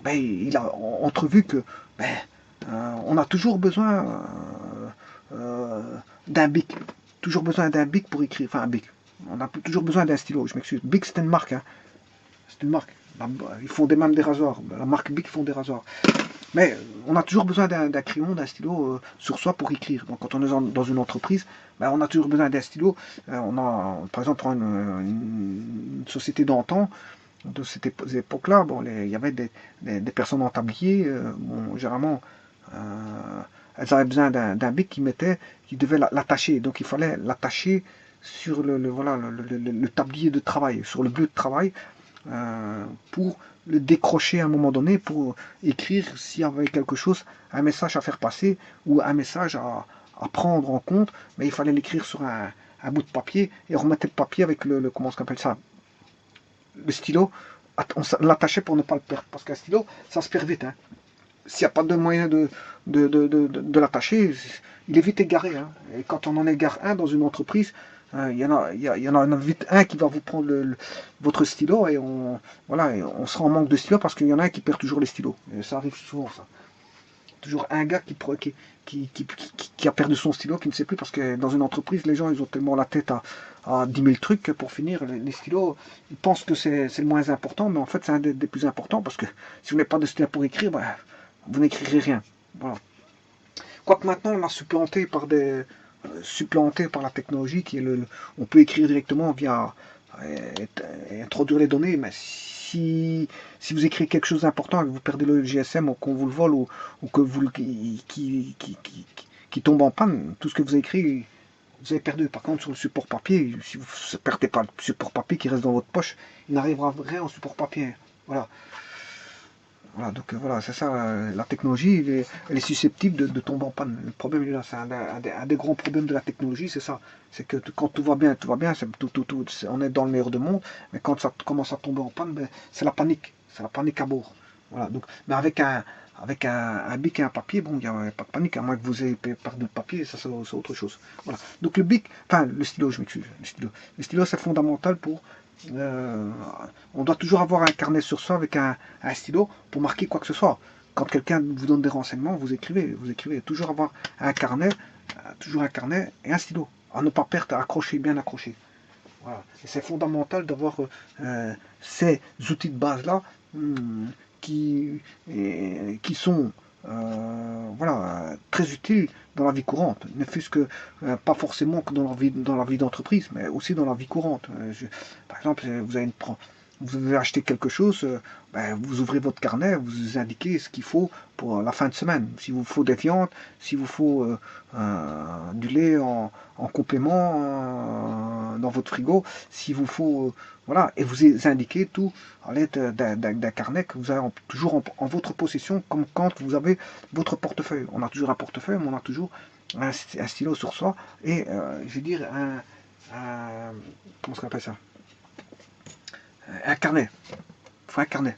Speaker 1: Ben, il a entrevu que on a toujours besoin d'un bic. Toujours besoin d'un bic pour écrire. Enfin, un bic. On a toujours besoin d'un stylo, je m'excuse. Bic, c'est une marque. Hein. C'est une marque. Ils font même des rasoirs. La marque Bic font des rasoirs. Mais on a toujours besoin d'un crayon, d'un stylo sur soi pour écrire. Donc quand on est dans une entreprise, on a toujours besoin d'un stylo. Par exemple, pour une société d'antan, de cette époque-là, il y avait des personnes en tablier. Généralement, elles avaient besoin d'un bic qui devait l'attacher. Donc il fallait l'attacher sur le tablier de travail, sur le bleu de travail, pour le décrocher à un moment donné, pour écrire s'il y avait quelque chose, un message à faire passer ou un message à prendre en compte, mais il fallait l'écrire sur un bout de papier et on remettait le papier avec comment on appelle ça, le stylo, on l'attachait pour ne pas le perdre, parce qu'un stylo, ça se perd vite. Hein. S'il n'y a pas de moyen de l'attacher, il est vite égaré. Hein. Et quand on en égare un dans une entreprise, il y en a vite un qui va vous prendre votre stylo et on sera en manque de stylo parce qu'il y en a un qui perd toujours les stylos. Et ça arrive souvent, ça. Toujours un gars qui a perdu son stylo, qui ne sait plus, parce que dans une entreprise, les gens ils ont tellement la tête à 10 000 trucs que pour finir, les stylos, ils pensent que c'est le moins important, mais en fait c'est un des plus importants, parce que si vous n'avez pas de stylo pour écrire, vous n'écrirez rien. Voilà. Quoique maintenant on a supplanté par la technologie on peut écrire directement via introduire les données, mais si vous écrivez quelque chose d'important et que vous perdez le GSM ou qu'on vous le vole ou que vous qui tombe en panne, tout ce que vous avez écrit, vous avez perdu. Par contre, sur le support papier, si vous ne perdez pas le support papier qui reste dans votre poche, il n'arrivera rien au support papier. Voilà. Voilà, donc voilà, c'est ça, la technologie, elle est susceptible de tomber en panne. Le problème, il est là, c'est un des grands problèmes de la technologie, c'est ça. C'est que quand tout va bien, on est dans le meilleur des mondes, mais quand ça commence à tomber en panne, ben, c'est la panique à bord. Voilà, donc, mais avec un bic et un papier, bon, il n'y a pas de panique, à moins que vous ayez perdu de papier, ça c'est autre chose. Voilà, donc le bic, enfin le stylo, je m'excuse, le stylo c'est fondamental pour euh, on doit toujours avoir un carnet sur soi avec un stylo pour marquer quoi que ce soit. Quand quelqu'un vous donne des renseignements, vous écrivez. Toujours avoir toujours un carnet et un stylo. À ne pas perdre, accrocher, bien accroché. Voilà. Et c'est fondamental d'avoir ces outils de base-là qui, qui sont voilà, très utiles dans la vie courante. Ne fût-ce que, pas forcément que dans la vie d'entreprise, mais aussi dans la vie courante. Par exemple, vous avez acheté quelque chose, ben, vous ouvrez votre carnet, vous indiquez ce qu'il faut pour la fin de semaine. S'il vous faut des viandes, s'il vous faut du lait en complément dans votre frigo, s'il vous faut, voilà, et vous indiquez tout à l'aide d'un carnet que vous avez toujours en votre possession, comme quand vous avez votre portefeuille. On a toujours un portefeuille, mais on a toujours un stylo sur soi et, je vais dire, comment on appelle ça? Un carnet. Il faut un carnet.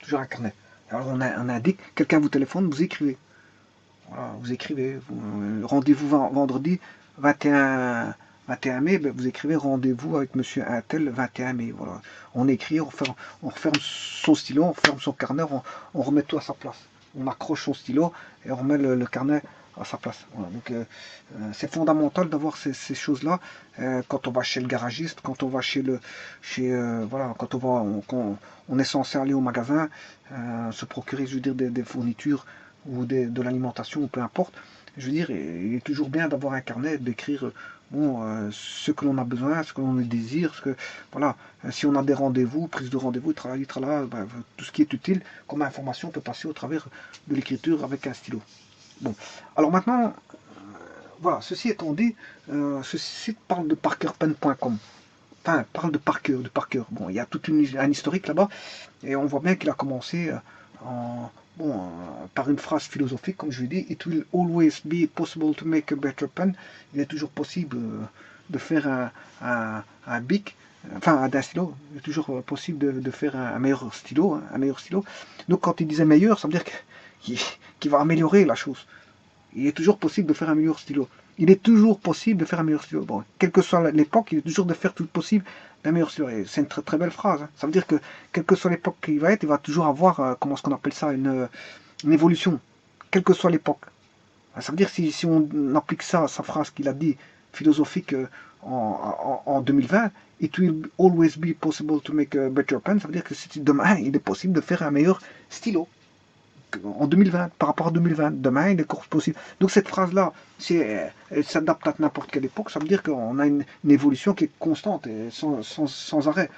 Speaker 1: Toujours un carnet. Alors on indique, quelqu'un vous téléphone, vous écrivez. Voilà, vous écrivez. Rendez-vous vendredi 21 mai, ben, vous écrivez rendez-vous avec monsieur Intel 21 mai. Voilà. On écrit, on referme son stylo, on referme son carnet, on remet tout à sa place. On accroche son stylo et on remet le carnet à sa place. Voilà. Donc c'est fondamental d'avoir ces choses-là quand on va chez le garagiste, quand on va voilà, quand on est censé aller au magasin, se procurer, je veux dire, des fournitures ou de l'alimentation, ou peu importe. Je veux dire, il est toujours bien d'avoir un carnet, d'écrire bon, ce que l'on a besoin, ce que l'on désire, voilà, si on a des rendez-vous, prise de rendez-vous, ben, tout ce qui est utile comme information peut passer au travers de l'écriture avec un stylo. Bon, alors maintenant, voilà, ceci étant dit, ce site parle de parkerpen.com. Enfin, parle de Parker. Bon, il y a tout un historique là-bas, et on voit bien qu'il a commencé en, par une phrase philosophique, comme je l'ai dit, It will always be possible to make a better pen. Il est toujours possible de faire un bic, enfin un stylo, il est toujours possible de faire un meilleur stylo, hein, un meilleur stylo. Donc quand il disait meilleur, ça veut dire qu'il va améliorer la chose. Il est toujours possible de faire un meilleur stylo. Il est toujours possible de faire un meilleur stylo. Bon, quelle que soit l'époque, il est toujours de faire tout le possible d'un meilleur stylo. Et c'est une très très belle phrase. Hein. Ça veut dire que, quelle que soit l'époque qu'il va être, il va toujours avoir, comment est-ce qu'on appelle ça, une évolution. Quelle que soit l'époque. Ça veut dire si on applique ça, sa phrase qu'il a dit, philosophique, en 2020, It will always be possible to make a better pen, ça veut dire que demain, il est possible de faire un meilleur stylo en 2020, par rapport à 2020. Demain, il est encore possible. Donc cette phrase-là, elle s'adapte à n'importe quelle époque, ça veut dire qu'on a une évolution qui est constante et sans arrêt.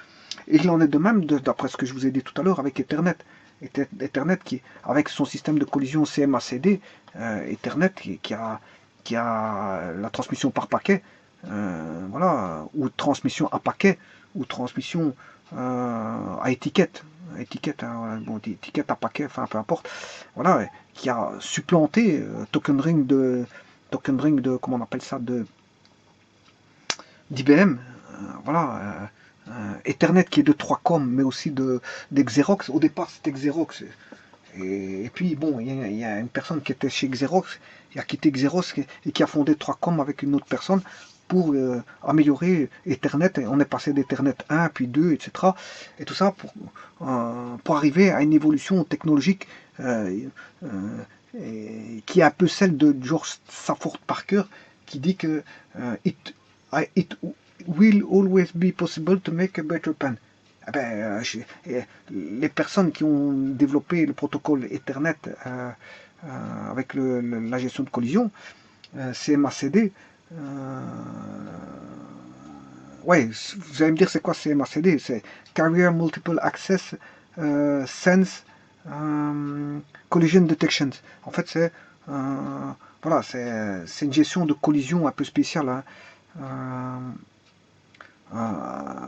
Speaker 1: Et il en est de même, d'après ce que je vous ai dit tout à l'heure, avec Ethernet. Ethernet qui, avec son système de collision CMACD, Ethernet qui a la transmission par paquet, voilà, ou transmission à paquet, ou transmission à étiquette. Étiquette, hein, bon, étiquette à paquet, enfin peu importe, voilà, qui a supplanté token ring de, comment on appelle ça, d'IBM, voilà, Ethernet qui est de 3COM, mais aussi des Xerox. Au départ, c'était Xerox. Et puis, bon, il y a une personne qui était chez Xerox, qui a quitté Xerox et qui a fondé 3COM avec une autre personne pour améliorer Ethernet. Et on est passé d'Ethernet 1, puis 2, etc. Et tout ça pour arriver à une évolution technologique qui est un peu celle de George Stafford Parker, qui dit que it will always be possible to make a better pen. Eh ben, les personnes qui ont développé le protocole Ethernet avec la gestion de collision, CMACD, ouais, vous allez me dire c'est quoi CMACD? C'est Carrier Multiple Access Sense Collision Detection. En fait, voilà, c'est une gestion de collision un peu spéciale. Hein.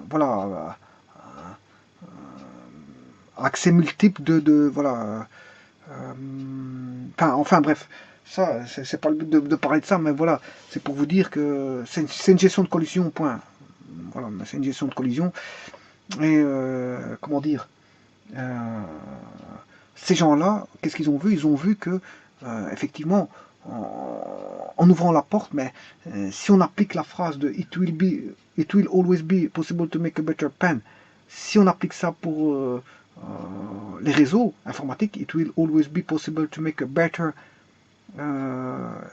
Speaker 1: Voilà, accès multiple voilà. Enfin bref, ça, c'est pas le but de parler de ça, mais voilà, c'est pour vous dire que c'est une gestion de collision, point. Voilà, c'est une gestion de collision. Et comment dire, ces gens-là, qu'est-ce qu'ils ont vu? Ils ont vu que, effectivement, en ouvrant la porte, mais si on applique la phrase de it will always be possible to make a better pen, si on applique ça pour les réseaux informatiques, it will always be possible to make a better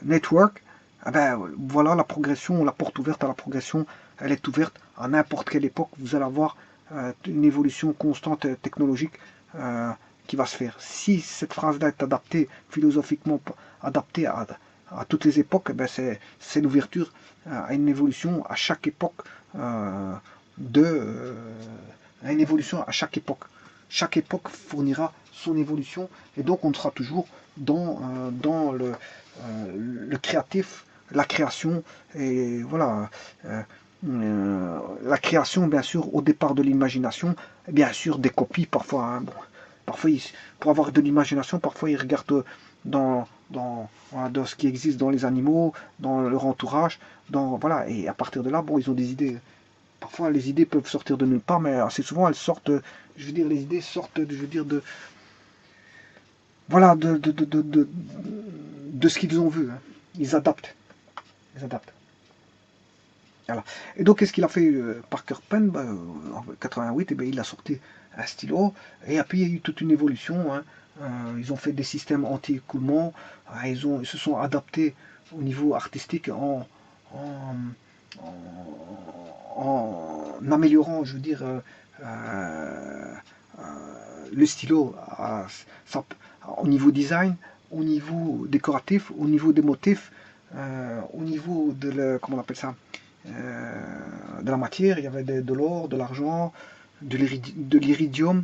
Speaker 1: network, eh ben, voilà la progression, la porte ouverte à la progression, elle est ouverte à n'importe quelle époque. Vous allez avoir une évolution constante technologique qui va se faire. Si cette phrase-là est adaptée, philosophiquement adaptée à toutes les époques, eh ben c'est l'ouverture à une évolution à chaque époque à une évolution à chaque époque. Chaque époque fournira son évolution et donc on sera toujours dans le créatif, la création et voilà. La création, bien sûr, au départ de l'imagination, bien sûr, des copies, parfois. Hein, bon, parfois, pour avoir de l'imagination, parfois, ils regardent voilà, dans ce qui existe dans les animaux, dans leur entourage, voilà, et à partir de là, bon, ils ont des idées. Parfois, les idées peuvent sortir de nulle part, mais assez souvent, elles sortent, je veux dire, les idées sortent, je veux dire, voilà, de ce qu'ils ont vu. Hein. Ils adaptent. Ils adaptent. Voilà. Et donc, qu'est-ce qu'il a fait Parker Pen en 88, il a sorti un stylo, et après, il y a eu toute une évolution. Hein. Ils ont fait des systèmes anti-écoulement, ils se sont adaptés au niveau artistique en, en améliorant, je veux dire, le stylo au niveau design, au niveau décoratif, au niveau des motifs, au niveau comment on appelle ça, de la matière. Il y avait de l'or, de l'argent, de l'iridium,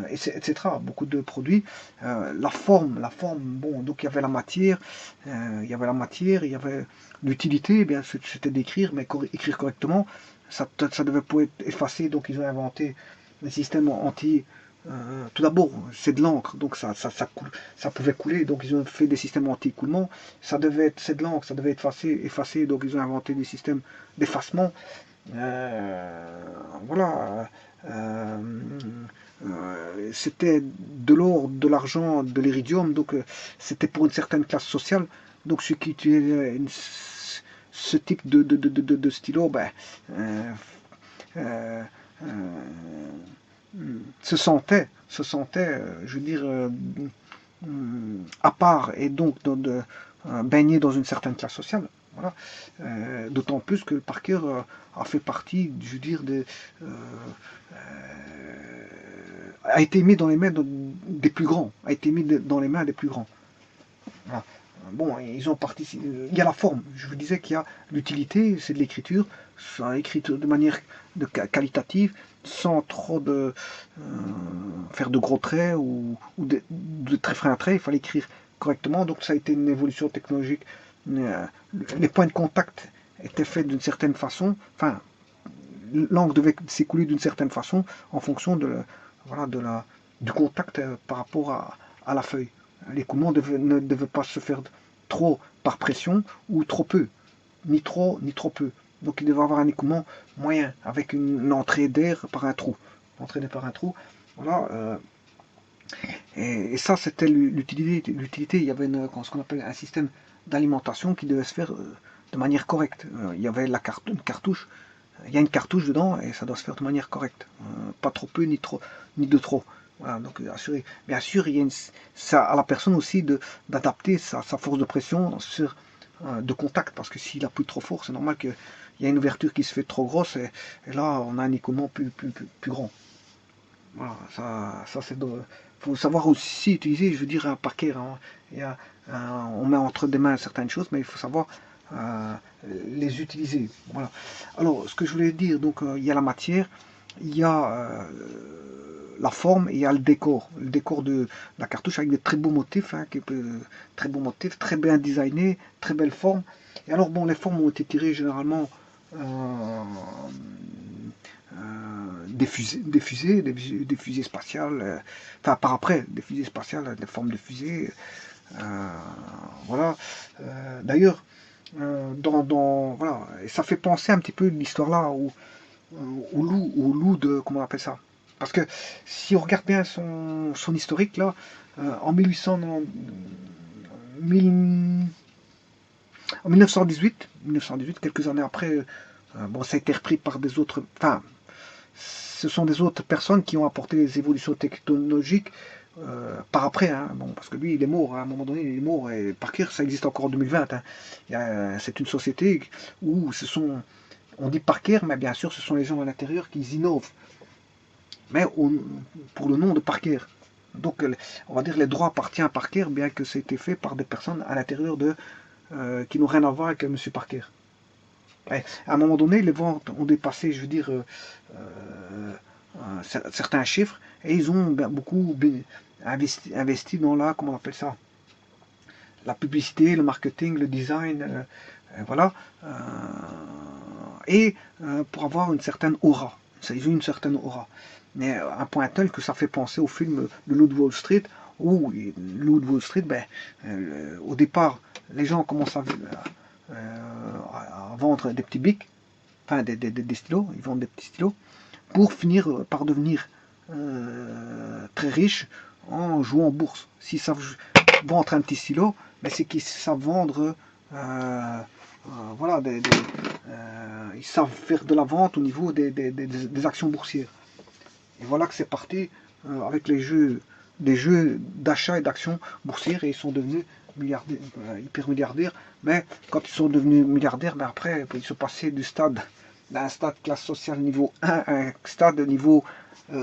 Speaker 1: etc. Beaucoup de produits. La forme, bon, donc il y avait la matière, il y avait l'utilité, bien c'était d'écrire, mais écrire correctement, ça devait pas être effacé, donc ils ont inventé les systèmes anti. Tout d'abord, c'est de l'encre, donc ça pouvait couler, donc ils ont fait des systèmes anti-écoulement. C'est de l'encre, ça devait être effacé, donc ils ont inventé des systèmes d'effacement. Voilà. C'était de l'or, de l'argent, de l'iridium, donc c'était pour une certaine classe sociale. Donc ceux qui utilisaient ce type de stylo, ben, euh, se sentait, je veux dire, à part et donc baigné dans une certaine classe sociale. Voilà. D'autant plus que le Parker a fait partie, je veux dire, a été mis dans les mains des plus grands, a été mis dans les mains des plus grands. Voilà. Bon, ils ont participé. Il y a la forme. Je vous disais qu'il y a l'utilité, c'est de l'écriture, écrit de manière qualitative, sans trop faire de gros traits ou de très fin trait. Il fallait écrire correctement. Donc ça a été une évolution technologique. Les points de contact étaient faits d'une certaine façon. Enfin, l'encre devait s'écouler d'une certaine façon en fonction voilà, du contact par rapport à la feuille. L'écoulement ne devait pas se faire trop par pression ou trop peu, ni trop peu. Donc il devait avoir un écoulement moyen, avec une entrée d'air par un trou. Entrée d'air par un trou, voilà. Et ça, c'était l'utilité. Il y avait ce qu'on appelle un système d'alimentation qui devait se faire de manière correcte. Il y avait une cartouche. Il y a une cartouche dedans et ça doit se faire de manière correcte. Pas trop peu ni de trop. Voilà, donc assurer. Bien sûr, il y a ça à la personne aussi d'adapter sa force de pression de contact, parce que s'il appuie trop fort, c'est normal qu'il y a une ouverture qui se fait trop grosse et là on a un écoulement plus grand. Voilà, ça c'est. Faut savoir aussi utiliser, je veux dire, un Parker. Hein. On met entre des mains certaines choses, mais il faut savoir les utiliser. Voilà. Alors, ce que je voulais dire, donc il y a la matière, il y a la forme et il y a le décor. Le décor de la cartouche avec des très beaux motifs, hein, très bien designés, très belles formes. Et alors, bon, les formes ont été tirées généralement des fusées spatiales, enfin par après, des fusées spatiales, des formes de fusées, voilà. D'ailleurs, voilà, et ça fait penser un petit peu l'histoire là au loup de, comment on appelle ça. Parce que si on regarde bien son historique là, en 1800, en 1918, quelques années après, bon, ça a été repris par des autres, enfin, ce sont des autres personnes qui ont apporté les évolutions technologiques par après, hein, bon, parce que lui, il est mort, hein, à un moment donné, il est mort, et Parker, ça existe encore en 2020, hein. C'est une société où on dit Parker, mais bien sûr, ce sont les gens à l'intérieur qui innovent, mais pour le nom de Parker. Donc, on va dire les droits appartiennent à Parker, bien que ça ait été fait par des personnes à l'intérieur qui n'ont rien à voir avec M. Parker. Ouais. À un moment donné, les ventes ont dépassé, je veux dire, certains chiffres, et ils ont beaucoup investi dans comment on appelle ça, la publicité, le marketing, le design, voilà, et pour avoir une certaine aura. Ils ont une certaine aura. Mais à un point tel que ça fait penser au film Le Loup de Wall Street, où Le Loup de Wall Street, au départ, les gens commencent à vendre des petits bics, enfin des stylos, ils vendent des petits stylos, pour finir par devenir très riches en jouant en bourse. S'ils savent vendre un petit stylo, mais c'est qu'ils savent vendre, voilà, ils savent faire de la vente au niveau des actions boursières. Et voilà que c'est parti avec des jeux d'achat et d'actions boursières, et ils sont devenus hyper milliardaires. Mais quand ils sont devenus milliardaires, après, ils sont passés d'un stade classe sociale niveau 1 à un stade niveau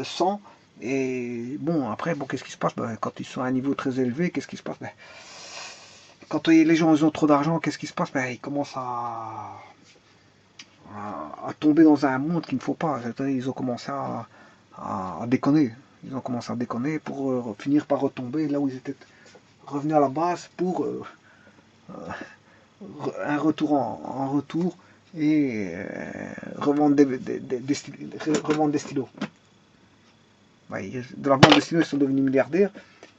Speaker 1: 100. Et bon, après, qu'est-ce qui se passe? Quand ils sont à un niveau très élevé, qu'est-ce qui se passe? Quand les gens ont trop d'argent, qu'est-ce qui se passe? Ils commencent à tomber dans un monde qu'il ne faut pas. Ils ont commencé à déconner. Ils ont commencé à déconner pour finir par retomber là où ils étaient revenus à la base pour un retour en retour, et revendre revendre des stylos. De la vente de stylos, ils sont devenus milliardaires,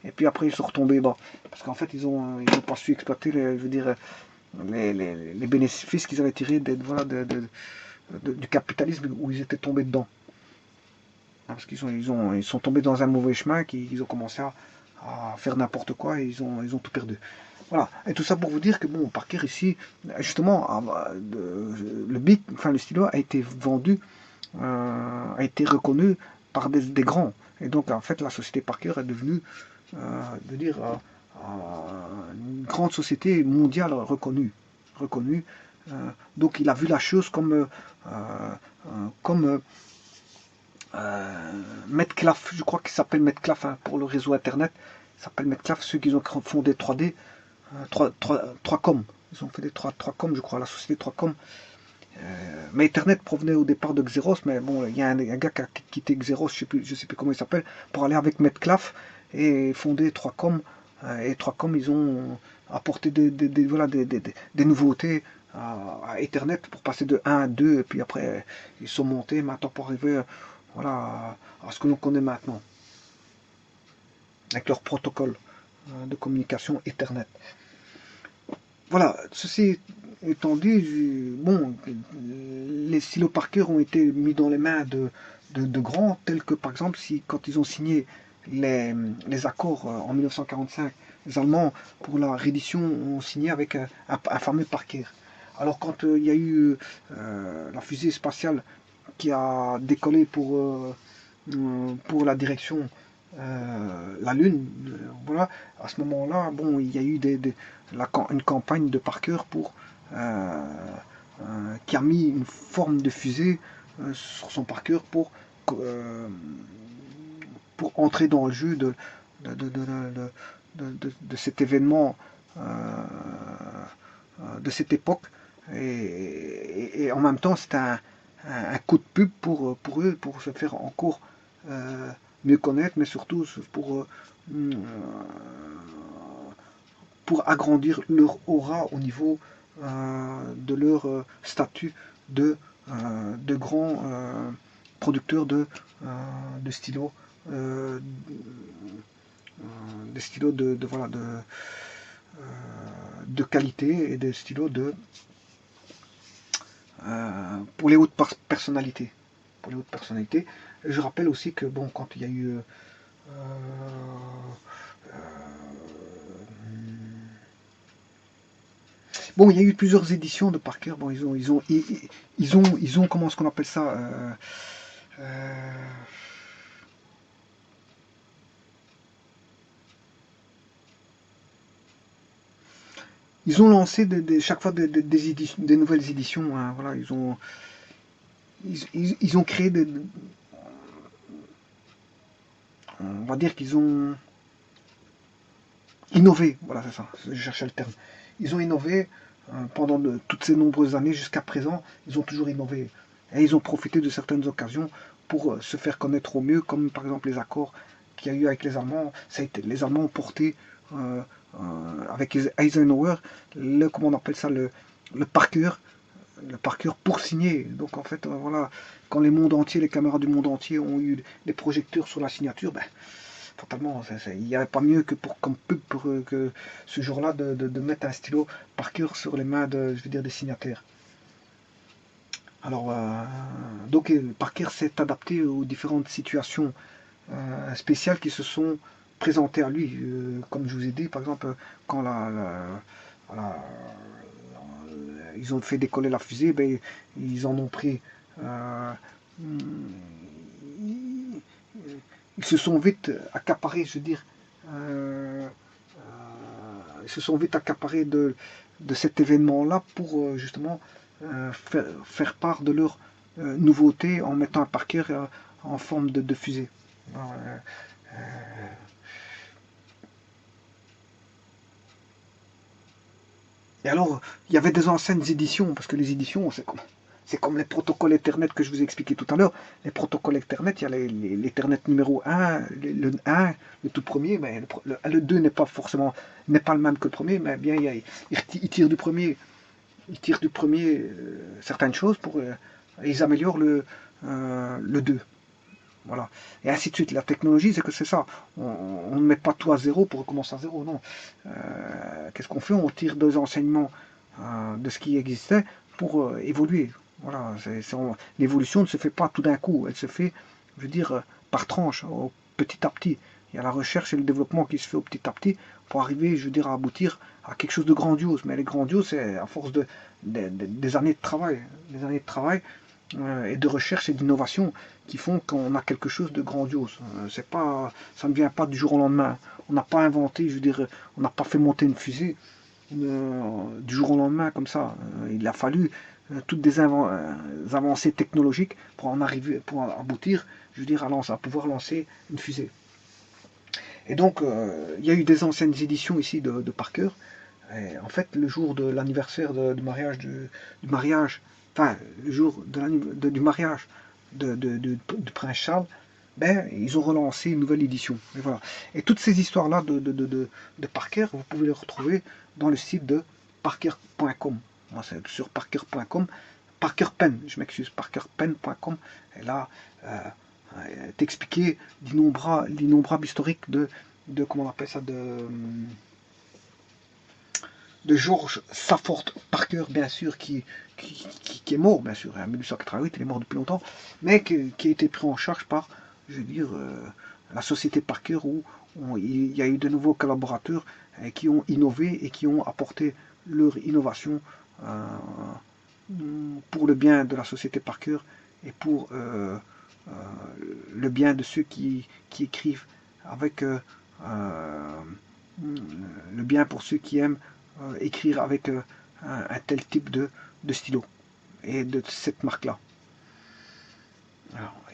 Speaker 1: et puis après ils sont retombés bas. Parce qu'en fait, ils ont pas su exploiter je veux dire, les bénéfices qu'ils avaient tirés voilà, du capitalisme où ils étaient tombés dedans. Parce qu'ils ils sont tombés dans un mauvais chemin, qu'ils ont commencé à faire n'importe quoi, et ils ont tout perdu. Voilà. Et tout ça pour vous dire que bon, Parker ici, justement, le bic, enfin le stylo a été vendu, a été reconnu par des grands. Et donc en fait, la société Parker est devenue, une grande société mondiale reconnue. Donc il a vu la chose comme Metcalfe, je crois qu'il s'appelle Metcalfe, hein, pour le réseau internet. Il s'appelle Metcalfe, ceux qui ont fondé 3D, 3Com. Ils ont fait des 3Com, je crois, la société 3Com. Mais Internet provenait au départ de Xeros, mais bon, il y a un gars qui a quitté Xeros, je sais plus comment il s'appelle, pour aller avec Metcalfe et fonder 3Com. Et 3Com, ils ont apporté voilà, des nouveautés à Ethernet pour passer de 1 à 2, et puis après, ils sont montés maintenant pour arriver, voilà, à ce que l'on connaît maintenant, avec leur protocole de communication Ethernet. Voilà, ceci étant dit, bon, les stylos Parker ont été mis dans les mains de grands, tels que par exemple, quand ils ont signé les accords en 1945, les Allemands, pour la reddition, ont signé avec un fameux Parker. Alors quand il y a eu la fusée spatiale qui a décollé pour la direction la Lune, voilà, à ce moment-là, bon, il y a eu une campagne de Parker qui a mis une forme de fusée sur son Parker pour entrer dans le jeu de cet événement, de cette époque. Et en même temps, c'est un coup de pub pour eux, pour se faire encore mieux connaître, mais surtout pour agrandir leur aura au niveau de leur statut de grands producteurs de stylos, des stylos voilà, de qualité et des stylos pour les hautes personnalités. Pour les hautes personnalités. Et je rappelle aussi que bon, quand il y a eu bon, il y a eu plusieurs éditions de Parker. Bon, ils ont comment est-ce qu'on appelle ça ils ont lancé chaque fois des nouvelles éditions. Hein, voilà, ils ont créé on va dire qu'ils ont innové. Voilà, c'est ça. Je cherchais le terme. Ils ont innové pendant toutes ces nombreuses années jusqu'à présent. Ils ont toujours innové et ils ont profité de certaines occasions pour se faire connaître au mieux, comme par exemple les accords qu'il y a eu avec les Allemands. Les Allemands ont porté avec Eisenhower comment on appelle ça, le Parker pour signer. Donc en fait, voilà, quand les mondes entiers, les caméras du monde entier ont eu des projecteurs sur la signature, ben, totalement, il n'y avait pas mieux que comme pub pour que ce jour-là de mettre un stylo Parker sur les mains je veux dire, des signataires. Alors, donc Parker s'est adapté aux différentes situations spéciales qui se sont présentées à lui. Comme je vous ai dit, par exemple, quand voilà, ils ont fait décoller la fusée, ben, ils en ont pris. Ils se sont vite accaparés, je veux dire, ils se sont vite accaparés de cet événement-là pour justement faire part de leur nouveauté en mettant un Parker en forme de fusée. Et alors, il y avait des anciennes éditions, parce que les éditions, c'est comme les protocoles Ethernet que je vous ai expliqué tout à l'heure. Les protocoles Ethernet, il y a l'Ethernet numéro 1, le 1, le tout premier, mais le 2 n'est pas forcément, n'est pas le même que le premier, mais bien il tire du premier, certaines choses pour ils améliorent le 2. Voilà. Et ainsi de suite. La technologie, c'est que c'est ça. On ne met pas tout à zéro pour recommencer à zéro, non. Qu'est-ce qu'on fait? On tire des enseignements de ce qui existait pour évoluer. Voilà. L'évolution ne se fait pas tout d'un coup. Elle se fait, je veux dire, par tranche, petit à petit. Il y a la recherche et le développement qui se fait au petit à petit pour arriver, je veux dire, à aboutir à quelque chose de grandiose. Mais les grandiose, c'est à force des années de travail. Des années de travail et de recherche et d'innovation qui font qu'on a quelque chose de grandiose. Ça ne vient pas du jour au lendemain. On n'a pas inventé, je veux dire, on n'a pas fait monter une fusée du jour au lendemain comme ça. Il a fallu toutes des avancées technologiques pour en arriver, pour aboutir, je veux dire, à pouvoir lancer une fusée. Et donc, il y a eu des anciennes éditions ici de Parker. Et en fait, le jour de l'anniversaire du mariage, enfin, le jour du mariage du prince Charles, ben, ils ont relancé une nouvelle édition. Et, voilà. Et toutes ces histoires-là de Parker, vous pouvez les retrouver dans le site de parker.com. C'est sur parker.com. Parkerpen, je m'excuse, parkerpen.com. Et là, est expliqué l'innombrable historique de comment on appelle ça, de George Safford Parker, bien sûr, qui est mort, bien sûr, en 1888, il est mort depuis longtemps, mais qui a été pris en charge par, je veux dire, la société Parker, où il y a eu de nouveaux collaborateurs qui ont innové et qui ont apporté leur innovation pour le bien de la société Parker et pour le bien de ceux qui écrivent avec le bien pour ceux qui aiment écrire avec un tel type de stylo et de cette marque-là.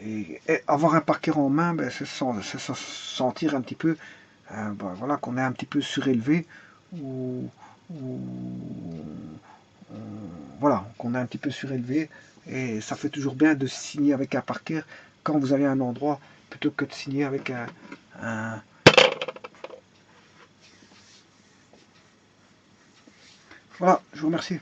Speaker 1: Et avoir un Parker en main, ben, c'est se sentir un petit peu, ben, voilà, qu'on est un petit peu surélevé ou voilà, qu'on est un petit peu surélevé. Et ça fait toujours bien de signer avec un Parker quand vous avez un endroit plutôt que de signer avec un... Voilà, je vous remercie.